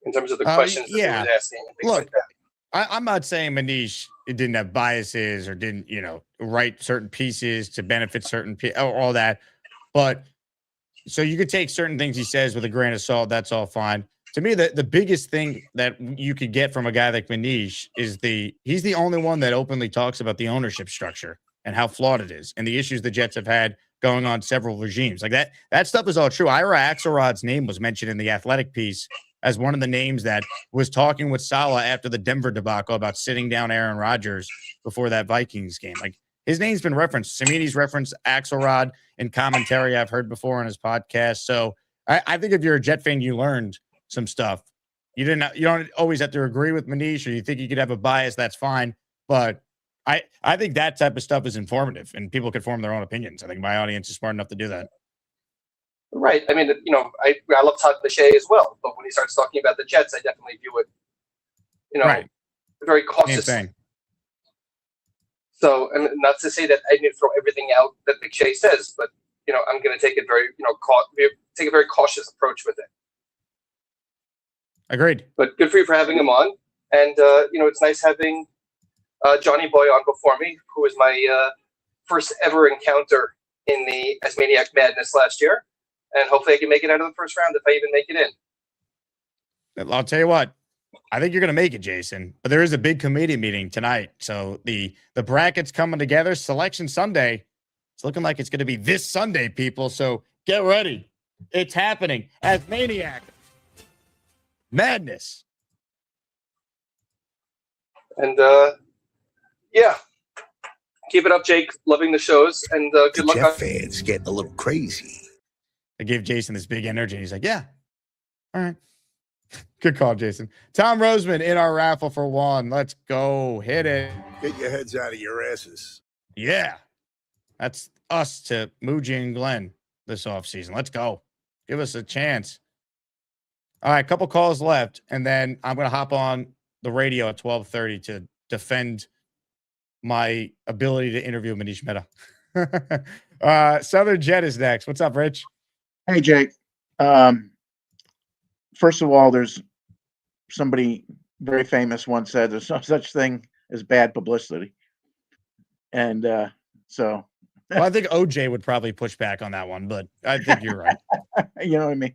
in terms of the questions that he was asking and things like that. I'm not saying Manish didn't have biases or didn't, write certain pieces to benefit certain people, all that. But so you could take certain things he says with a grain of salt. That's all fine. To me, the biggest thing that you could get from a guy like Manish is he's the only one that openly talks about the ownership structure and how flawed it is and the issues the Jets have had going on several regimes. Like that stuff is all true. Ira Axelrod's name was mentioned in the Athletic piece as one of the names that was talking with Saleh after the Denver debacle about sitting down Aaron Rodgers before that Vikings game. Like his name's been referenced. Samini's referenced Axelrod in commentary I've heard before on his podcast. So I think if you're a Jet fan, you learned some stuff. You don't always have to agree with Manish, or you think you could have a bias. That's fine. But I think that type of stuff is informative and people can form their own opinions. I think my audience is smart enough to do that. Right. I mean, I love Todd McShay as well, but when he starts talking about the Jets, I definitely view it, right. very cautiously. So, and not to say that I need to throw everything out that McShay says, but I'm going to take it take a very cautious approach with it. Agreed. But good for you for having him on, and it's nice having Johnny Boy on before me, who was my first ever encounter in the Asmaniac Madness last year. And hopefully I can make it out of the first round if I even make it in. I'll tell you what, I think you're going to make it, Jason. But there is a big committee meeting tonight. So the bracket's coming together. Selection Sunday. It's looking like it's going to be this Sunday, people. So get ready. It's happening. Asmaniac Madness. And, keep it up, Jake. Loving the shows. And good luck. Jet fans getting a little crazy. I gave Jason this big energy. He's like, yeah. All right. Good call, Jason. Tom Roseman in our raffle for one. Let's go. Hit it. Get your heads out of your asses. Yeah. That's us to Muji and Glenn this offseason. Let's go. Give us a chance. All right, a couple calls left, and then I'm going to hop on the radio at 12:30 to defend my ability to interview Manish Mehta. Southern Jet is next. What's up, Rich? Hey, Jake. First of all, there's somebody very famous once said there's no such thing as bad publicity. And so. Well, I think OJ would probably push back on that one, but I think you're right. You know what I mean?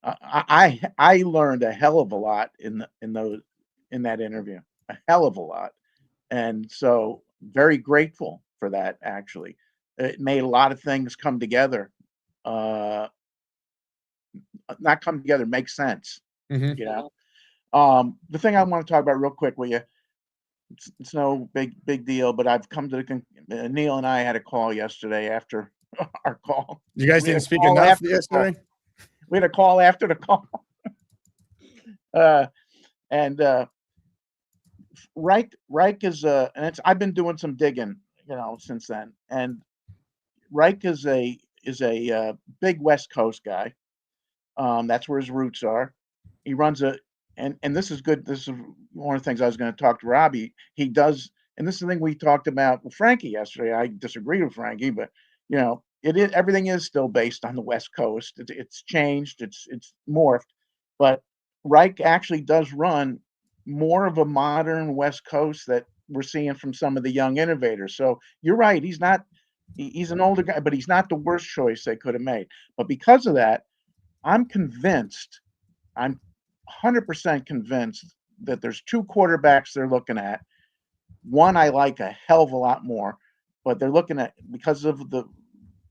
I learned a hell of a lot in that interview, a hell of a lot. And so very grateful for that, actually. It made a lot of things come together. Not come together, make sense. Mm-hmm. The thing I want to talk about real quick with you, it's no big deal, but I've come to Neil and I had a call yesterday after our call. You guys didn't speak enough yesterday? We had a call after the call. Reich is and I've been doing some digging, since then. And Reich is a big West Coast guy. That's where his roots are. He runs and this is good. This is one of the things I was going to talk to Robbie. He does, and this is the thing we talked about with Frankie yesterday. I disagreed with Frankie, but everything is still based on the West Coast. It's changed. It's morphed, but Reich actually does run more of a modern West Coast that we're seeing from some of the young innovators. So you're right. He's an older guy, but he's not the worst choice they could have made. But because of that, I'm 100% convinced that there's two quarterbacks they're looking at. One I like a hell of a lot more, but they're looking at, because of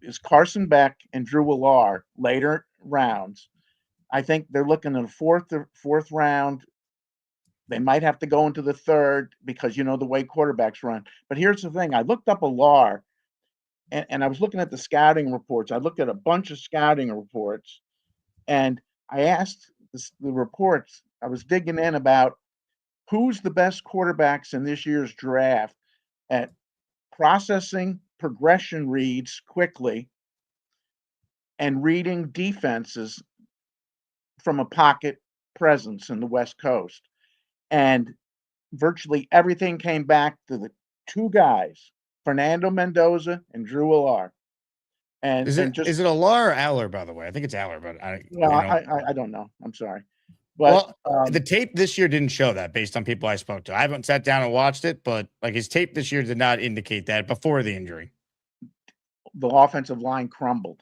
is Carson Beck and Drew Willar later rounds. I think they're looking at a fourth round. They might have to go into the third because the way quarterbacks run. But here's the thing: I looked up Willar, and I was looking at the scouting reports. I looked at a bunch of scouting reports, and I asked the reports. I was digging in about who's the best quarterbacks in this year's draft at processing progression reads quickly and reading defenses from a pocket presence in the West Coast. And virtually everything came back to the two guys, Fernando Mendoza and Drew Willar. And is it Allar or Aller, by the way? I think it's Aller, but I don't know. I'm sorry. But the tape this year didn't show that based on people I spoke to. I haven't sat down and watched it, but like his tape this year did not indicate that before the injury. The offensive line crumbled.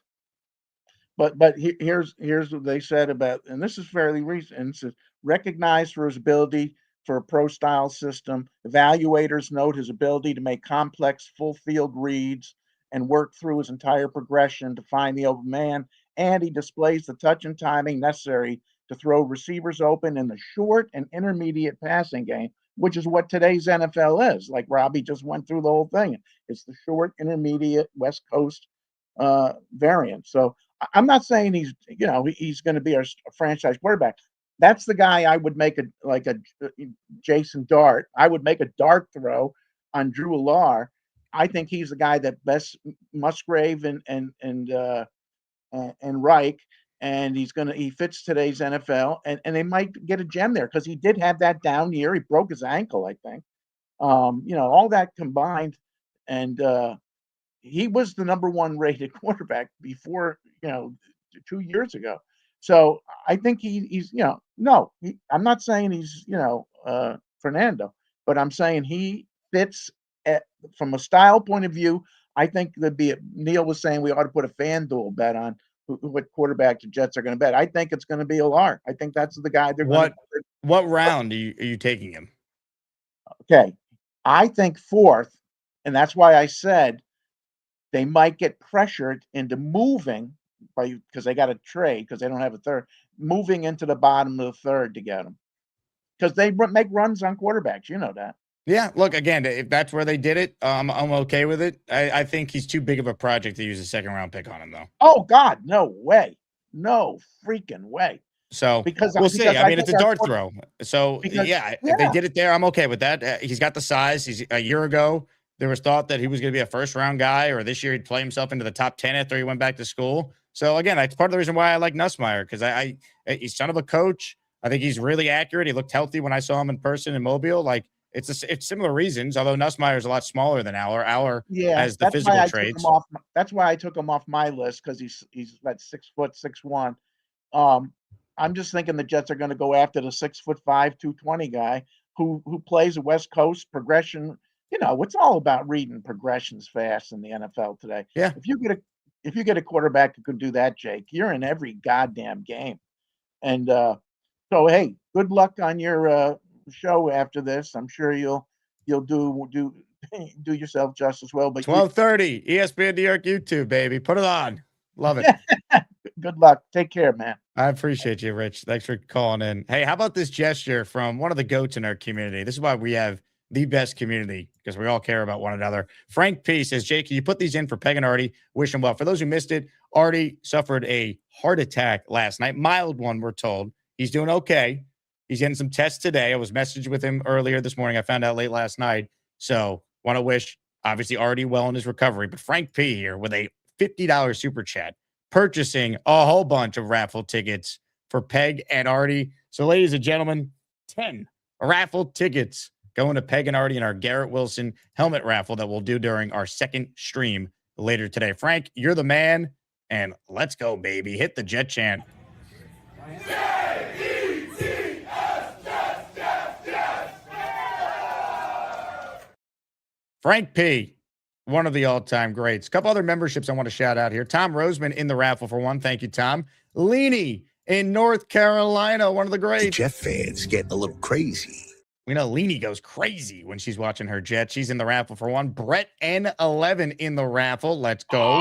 But here's what they said about, and this is fairly recent. It says, recognized for his ability for a pro-style system. Evaluators note his ability to make complex full-field reads and work through his entire progression to find the open man, and he displays the touch and timing necessary to throw receivers open in the short and intermediate passing game, which is what today's NFL is. Like Robbie just went through the whole thing. It's the short, intermediate, West Coast variant. So I'm not saying he's going to be our franchise quarterback. That's the guy I would make a Jason Dart. I would make a dart throw on Drew Willar. I think he's the guy that best Musgrave and Reich, and he fits today's NFL, and they might get a gem there because he did have that down year. He broke his ankle, I think. All that combined, and he was the number one rated quarterback before 2 years ago. So I think he's I'm not saying he's Fernando, but I'm saying he fits from a style point of view. I think Neil was saying we ought to put a FanDuel bet on what quarterback the Jets are going to bet. I think it's going to be Allar. I think that's the guy they're going to. What round are you taking him? Okay, I think fourth, and that's why I said they might get pressured into moving because they got to trade because they don't have a third, moving into the bottom of the third to get him because they make runs on quarterbacks. You know that. Yeah, look, again, if that's where they did it, I'm okay with it. I think he's too big of a project to use a second-round pick on him, though. Oh, God, no way. No freaking way. So we'll see. I mean, it's a dart throw. So, if they did it there, I'm okay with that. He's got the size. A year ago, there was thought that he was going to be a first-round guy, or this year he'd play himself into the top 10 after he went back to school. So, again, that's part of the reason why I like Nussmeier, because he's son of a coach. I think he's really accurate. He looked healthy when I saw him in person in Mobile. Like, it's similar reasons, although Nussmeier is a lot smaller than Aller. Aller has the physical traits. That's why I took him off my list, because he's about 6 foot 6'1". I'm just thinking the Jets are going to go after the 6'5", 220 guy who plays a West Coast progression. It's all about reading progressions fast in the NFL today. Yeah. If you get a quarterback who can do that, Jake, you're in every goddamn game. And so, hey, good luck on your show after this. I'm sure you'll do yourself just as well. But 12:30 ESPN New York YouTube, baby. Put it on. Love it. Good luck. Take care, man. I appreciate you, Rich. Thanks for calling in. Hey, how about this gesture from one of the goats in our community? This is why we have the best community, because we all care about one another. Frank P says, Jake, can you put these in for Peg and Artie? Wish him well. For those who missed it, Artie suffered a heart attack last night. Mild one, we're told. He's doing okay. He's getting some tests today. I was messaged with him earlier this morning. I found out late last night. So want to wish, obviously, Artie well in his recovery. But Frank P here with a $50 super chat, purchasing a whole bunch of raffle tickets for Peg and Artie. So, ladies and gentlemen, 10 raffle tickets going to Peg and Artie in our Garrett Wilson helmet raffle that we'll do during our second stream later today. Frank, you're the man, and let's go, baby. Hit the Jet chant. Frank P., one of the all-time greats. A couple other memberships I want to shout out here. Tom Roseman in the raffle for one. Thank you, Tom. Leanie in North Carolina, one of the greats. The Jet fans getting a little crazy. We know Leanie goes crazy when she's watching her Jets. She's in the raffle for one. Brett N11 in the raffle. Let's go.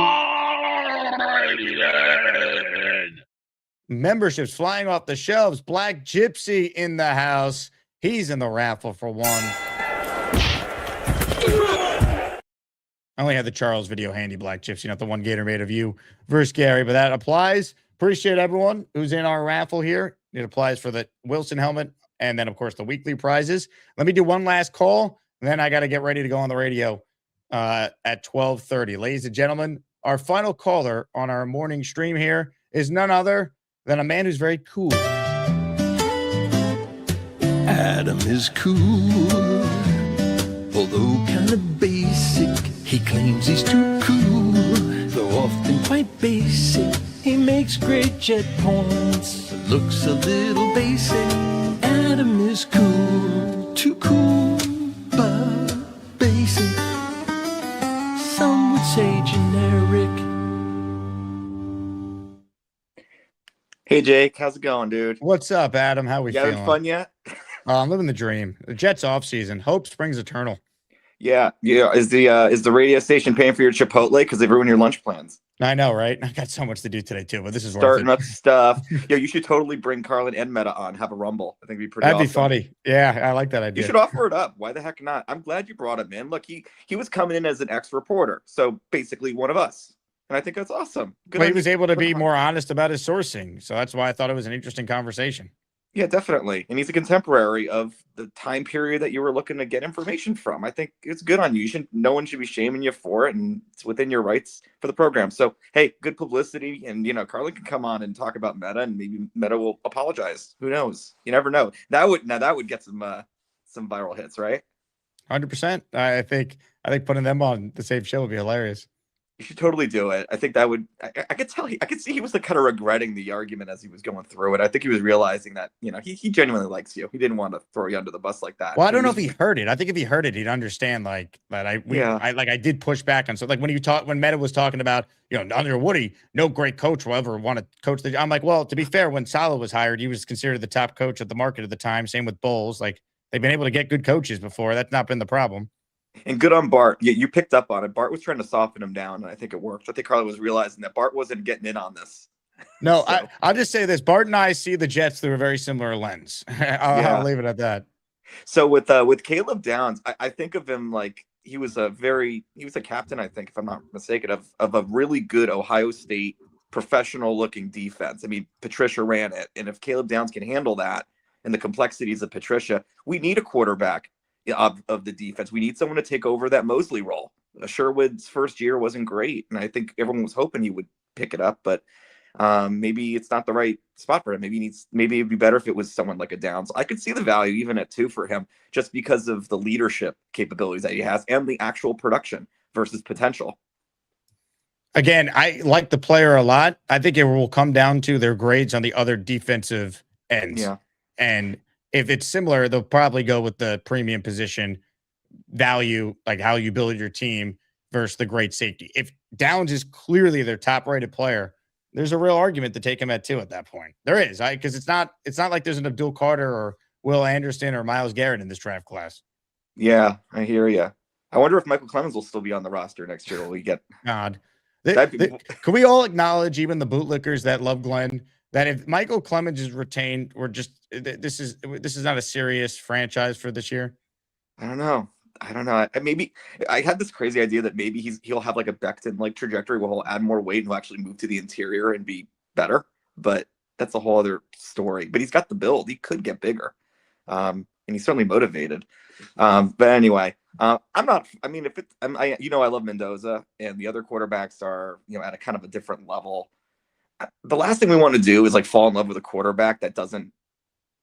Memberships flying off the shelves. Black Gypsy in the house. He's in the raffle for one. I only had the Charles video handy, Black Gypsy, not the one Gator made of you versus Gary, but that applies. Appreciate everyone who's in our raffle here. It applies for the Wilson helmet and then, of course, the weekly prizes. Let me do one last call, and then I got to get ready to go on the radio at 12:30. Ladies and gentlemen, our final caller on our morning stream here is none other than a man who's very cool. Adam is cool, although kind of basic. He claims he's too cool, though often quite basic. He makes great jet points, looks a little basic. Adam is cool, too cool, but basic. Some would say generic. Hey Jake, how's it going, dude? What's up, Adam? How we You feeling? having fun yet? I'm living the dream. The Jets off season. Hope springs eternal. Yeah. Is the radio station paying for your Chipotle because they've ruined your lunch plans? I know, right? I got so much to do today too, but this is Starting worth up stuff. Yo, you should totally bring Carlin and Meta on. Have a rumble. I think it'd be pretty. That'd awesome. be funny. Yeah, I like that idea. You should offer it up. Why the heck not? I'm glad you brought him in. Look, he was coming in as an ex-reporter, so basically one of us, and I think that's awesome. Good Well, he on was you. able to Put be him on. more honest about his sourcing, so that's why I thought it was an interesting conversation. Yeah, definitely. And he's a contemporary of the time period that you were looking to get information from. I think it's good on you. No one should be shaming you for it, and it's within your rights for the program. So, hey, good publicity. And, Carlin can come on and talk about Meta, and maybe Meta will apologize. Who knows? You never know. That would get some viral hits, right? 100%. I think putting them on the same show would be hilarious. You should totally do it. I think that would. I could tell. I could see he was kind of regretting the argument as he was going through it. I think he was realizing that he genuinely likes you. He didn't want to throw you under the bus like that. Well, I don't know if he heard it. I think if he heard it, he'd understand like that. I did push back on. So like when Meta was talking about under Woody, no great coach will ever want to coach the. I'm like, well, to be fair, when Saleh was hired, he was considered the top coach of the market at the time. Same with Bowles. Like they've been able to get good coaches before. That's not been the problem. And good on Bart. You picked up on it. Bart was trying to soften him down, and I think it worked. I think Carly was realizing that Bart wasn't getting in on this. No, I'll just say this. Bart and I see the Jets through a very similar lens. I'll leave it at that. So with Caleb Downs, I think of him like he was a captain, I think, if I'm not mistaken, of a really good Ohio State professional-looking defense. I mean, Patricia ran it, and if Caleb Downs can handle that and the complexities of Patricia, we need a quarterback of the defense. We need someone to take over that Mosley role. Sherwood's first year wasn't great, and I think everyone was hoping he would pick it up, but maybe it's not the right spot for him. Maybe it'd be better if it was someone like a Downs. I could see the value even at 2 for him just because of the leadership capabilities that he has and the actual production versus potential. Again, I like the player a lot. I think it will come down to their grades on the other defensive ends. Yeah. And if it's similar, they'll probably go with the premium position value, like how you build your team versus the great safety. If Downs is clearly their top rated player, there's a real argument to take him at 2 at that point. There is, because it's not like there's an Abdul Carter or Will Anderson or Myles Garrett in this draft class. Yeah, I hear you. I wonder if Michael Clemens will still be on the roster next year. Will we get God? Can we all acknowledge, even the bootlickers that love Glenn, that if Michael Clemens is retained, this is not a serious franchise for this year? I don't know. Maybe I had this crazy idea that maybe he'll have like a Becton like trajectory where he'll add more weight and he'll actually move to the interior and be better. But that's a whole other story. But he's got the build. He could get bigger. And he's certainly motivated. But anyway, I love Mendoza, and the other quarterbacks are, at a kind of a different level. The last thing we want to do is like fall in love with a quarterback that doesn't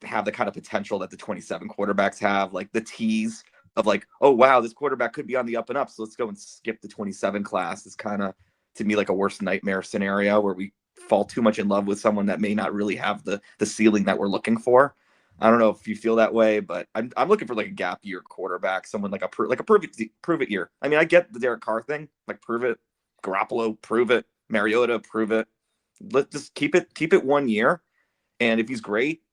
have the kind of potential that the 27 quarterbacks have, like the T's of like, oh wow, this quarterback could be on the up and up, so let's go and skip the 27 class. Is kind of, to me, like a worst nightmare scenario where we fall too much in love with someone that may not really have the ceiling that we're looking for. I don't know if you feel that way, but I'm looking for like a gap year quarterback, someone like a prove it year. I mean, I get the Derek Carr thing, like prove it, Garoppolo, prove it, Mariota, prove it. Let's just keep it 1 year, and if he's great,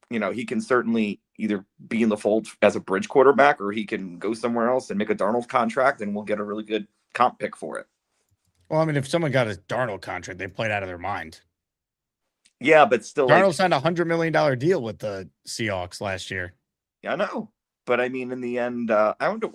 he can certainly either be in the fold as a bridge quarterback, or he can go somewhere else and make a Darnold contract, and we'll get a really good comp pick for it. Well, I mean, if someone got a Darnold contract, they played out of their mind. Yeah, but still, Darnold signed a $100 million deal with the Seahawks last year. Yeah, I know. But I mean, in the end, I wonder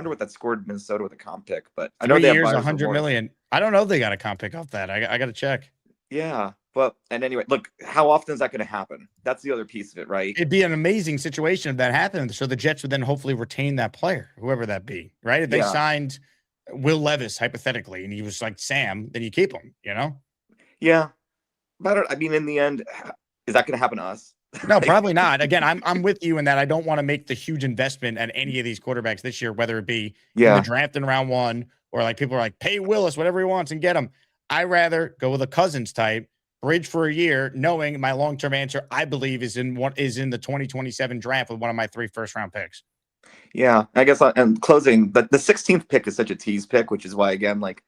what that scored Minnesota with a comp pick. But I know 3 they years, have $100 million. I don't know if they got a comp pick off that. I got to check. Yeah, but and anyway, look, how often is that going to happen? That's the other piece of it, right? It'd be an amazing situation if that happened. So the Jets would then hopefully retain that player, whoever that be, right? If they signed Will Levis hypothetically, and he was like Sam, then you keep him. Yeah, but I mean, in the end, is that going to happen to us? No, probably not. Again, I'm with you in that I don't want to make the huge investment at any of these quarterbacks this year, whether it be in the draft in round 1 or like people are like, pay Willis whatever he wants and get him. I rather go with a Cousins type, bridge for a year, knowing my long-term answer, I believe, is in the 2027 draft with one of my 3 first-round picks. Yeah, I guess I'm closing, but the 16th pick is such a tease pick, which is why, again, like,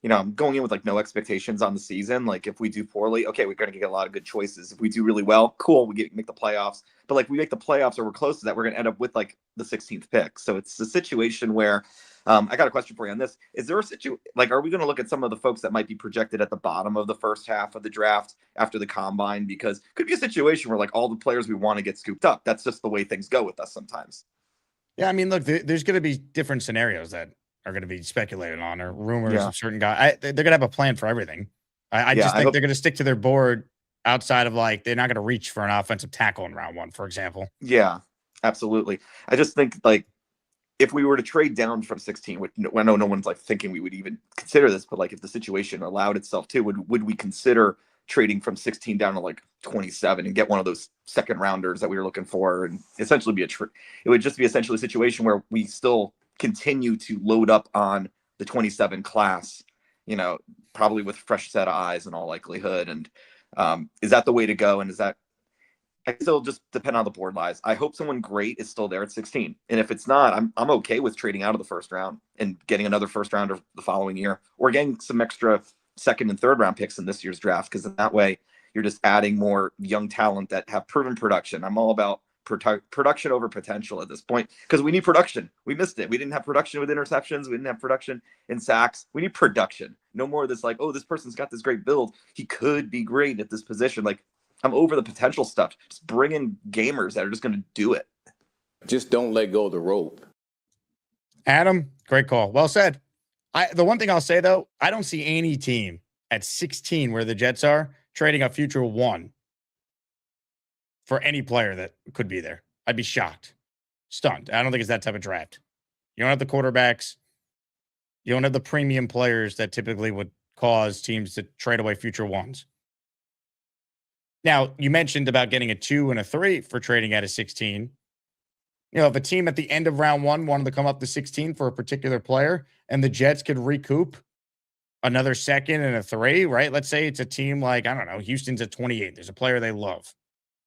I'm going in with like no expectations on the season. Like if we do poorly, okay, we're going to get a lot of good choices. If we do really well, cool, we make the playoffs. But like we make the playoffs or we're close to that, we're going to end up with like the 16th pick. So it's a situation where I got a question for you on this. Is there a situation, like, are we going to look at some of the folks that might be projected at the bottom of the first half of the draft after the combine? Because it could be a situation where like all the players we want to get scooped up. That's just the way things go with us sometimes. Yeah, I mean, look, there's going to be different scenarios that are going to be speculated on, or rumors of certain guys. They're going to have a plan for everything. I just think they're going to stick to their board outside of like, they're not going to reach for an offensive tackle in round 1, for example. Yeah, absolutely. I just think like if we were to trade down from 16, which I know no one's like thinking we would even consider this, but like if the situation allowed itself to, would we consider trading from 16 down to like 27 and get one of those second rounders that we were looking for, and essentially it would just be essentially a situation where we still continue to load up on the 27 class, probably with fresh set of eyes in all likelihood. And is that the way to go? And is that, I still just depend on the board lies. I hope someone great is still there at 16. And if it's not, I'm okay with trading out of the first round and getting another first rounder the following year, or getting some extra second and third round picks in this year's draft. Because in that way, you're just adding more young talent that have proven production. I'm all about production over potential at this point, because we need production. We missed it. We didn't have production with interceptions. We didn't have production in sacks. We need production. No more of this like, oh, this person's got this great build, he could be great at this position. Like, I'm over the potential stuff. Just bring in gamers that are just going to do it. Just don't let go of the rope. Adam, great call. Well said. The one thing I'll say, though, I don't see any team at 16 where the Jets are trading a future 1 for any player that could be there. I'd be shocked. Stunned. I don't think it's that type of draft. You don't have the quarterbacks. You don't have the premium players that typically would cause teams to trade away future 1s. Now, you mentioned about getting a 2 and a 3 for trading at a 16. If a team at the end of round 1 wanted to come up to 16 for a particular player and the Jets could recoup another 2nd and a 3, right? Let's say it's a team like, I don't know, Houston's at 28. There's a player they love,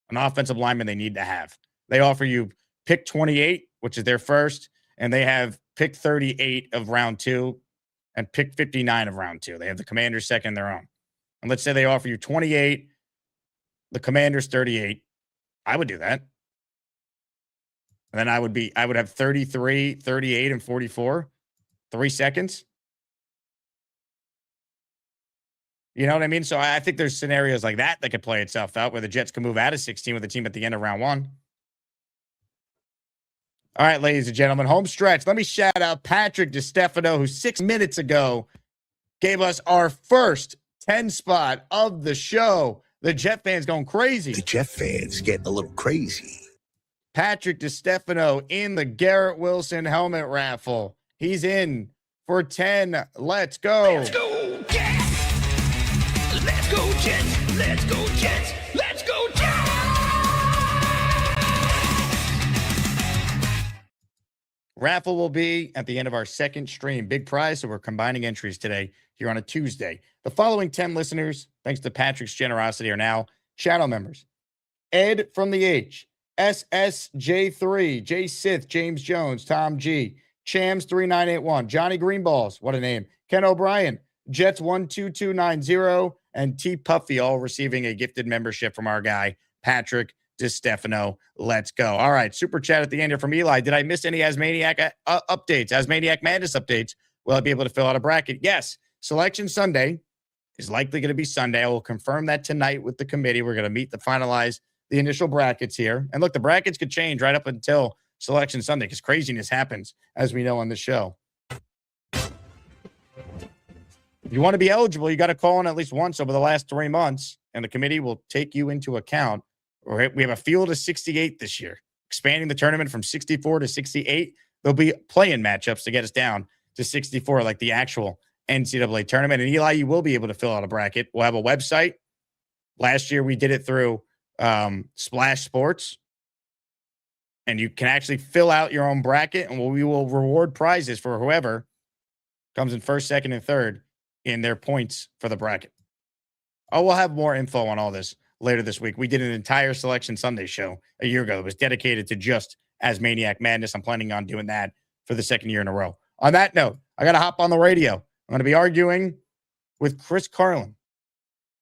an offensive lineman they need to have. They offer you pick 28, which is their first, and they have pick 38 of round 2 and pick 59 of round 2. They have the Commanders second their own. And let's say they offer you 28, the Commanders 38. I would do that. And then I would have 33, 38, and 44. 3 seconds. You know what I mean? So I think there's scenarios like that could play itself out where the Jets can move out of 16 with the team at the end of round 1. All right, ladies and gentlemen, home stretch. Let me shout out Patrick DiStefano, who 6 minutes ago gave us our first 10 spot of the show. The Jet fans going crazy. The Jet fans getting a little crazy. Patrick DiStefano in the Garrett Wilson helmet raffle. He's in for 10. Let's go. Let's go, Jets. Let's go, Jets. Let's go, Jets. Let's go, Jets. Raffle will be at the end of our second stream. Big prize, so we're combining entries today here on a Tuesday. The following 10 listeners, thanks to Patrick's generosity, are now channel members. Ed from the H, SSJ3, J Sith, James Jones, Tom G, Chams3981, Johnny Greenballs, what a name, Ken O'Brien, Jets12290, and T Puffy, all receiving a gifted membership from our guy, Patrick DiStefano. Let's go. All right, super chat at the end here from Eli. Did I miss any Asmaniac updates? Asmaniac Madness updates? Will I be able to fill out a bracket? Yes. Selection Sunday is likely going to be Sunday. I will confirm that tonight with the committee. We're going to meet to finalize the initial brackets here. And look, the brackets could change right up until Selection Sunday because craziness happens, as we know on the show. If you want to be eligible, you got to call in at least once over the last 3 months, and the committee will take you into account. We have a field of 68 this year, expanding the tournament from 64 to 68. There'll be play-in matchups to get us down to 64, like the actual NCAA tournament. And Eli, you will be able to fill out a bracket. We'll have a website. Last year, we did it through Splash Sports, and you can actually fill out your own bracket, and we will reward prizes for whoever comes in first, second, and third in their points for the bracket. Oh, we'll have more info on all this later this week. We did an entire Selection Sunday show a year ago. It was dedicated to just Asmaniac Madness. I'm planning on doing that for the second year in a row. On that note, I got to hop on the radio. I'm going to be arguing with Chris Carlin.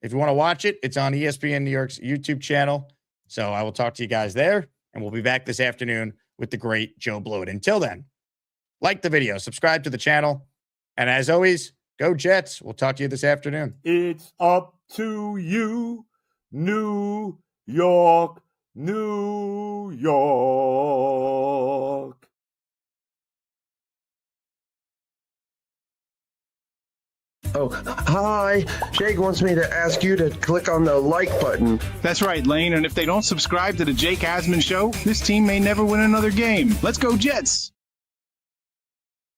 If you want to watch it, it's on ESPN New York's YouTube channel. So I will talk to you guys there, and we'll be back this afternoon with the great Joe Blewett. Until then, like the video, subscribe to the channel, and as always, go Jets. We'll talk to you this afternoon. It's up to you, New York, New York. Oh, hi. Jake wants me to ask you to click on the like button. That's right, Lane. And if they don't subscribe to the Jake Asman Show, this team may never win another game. Let's go Jets.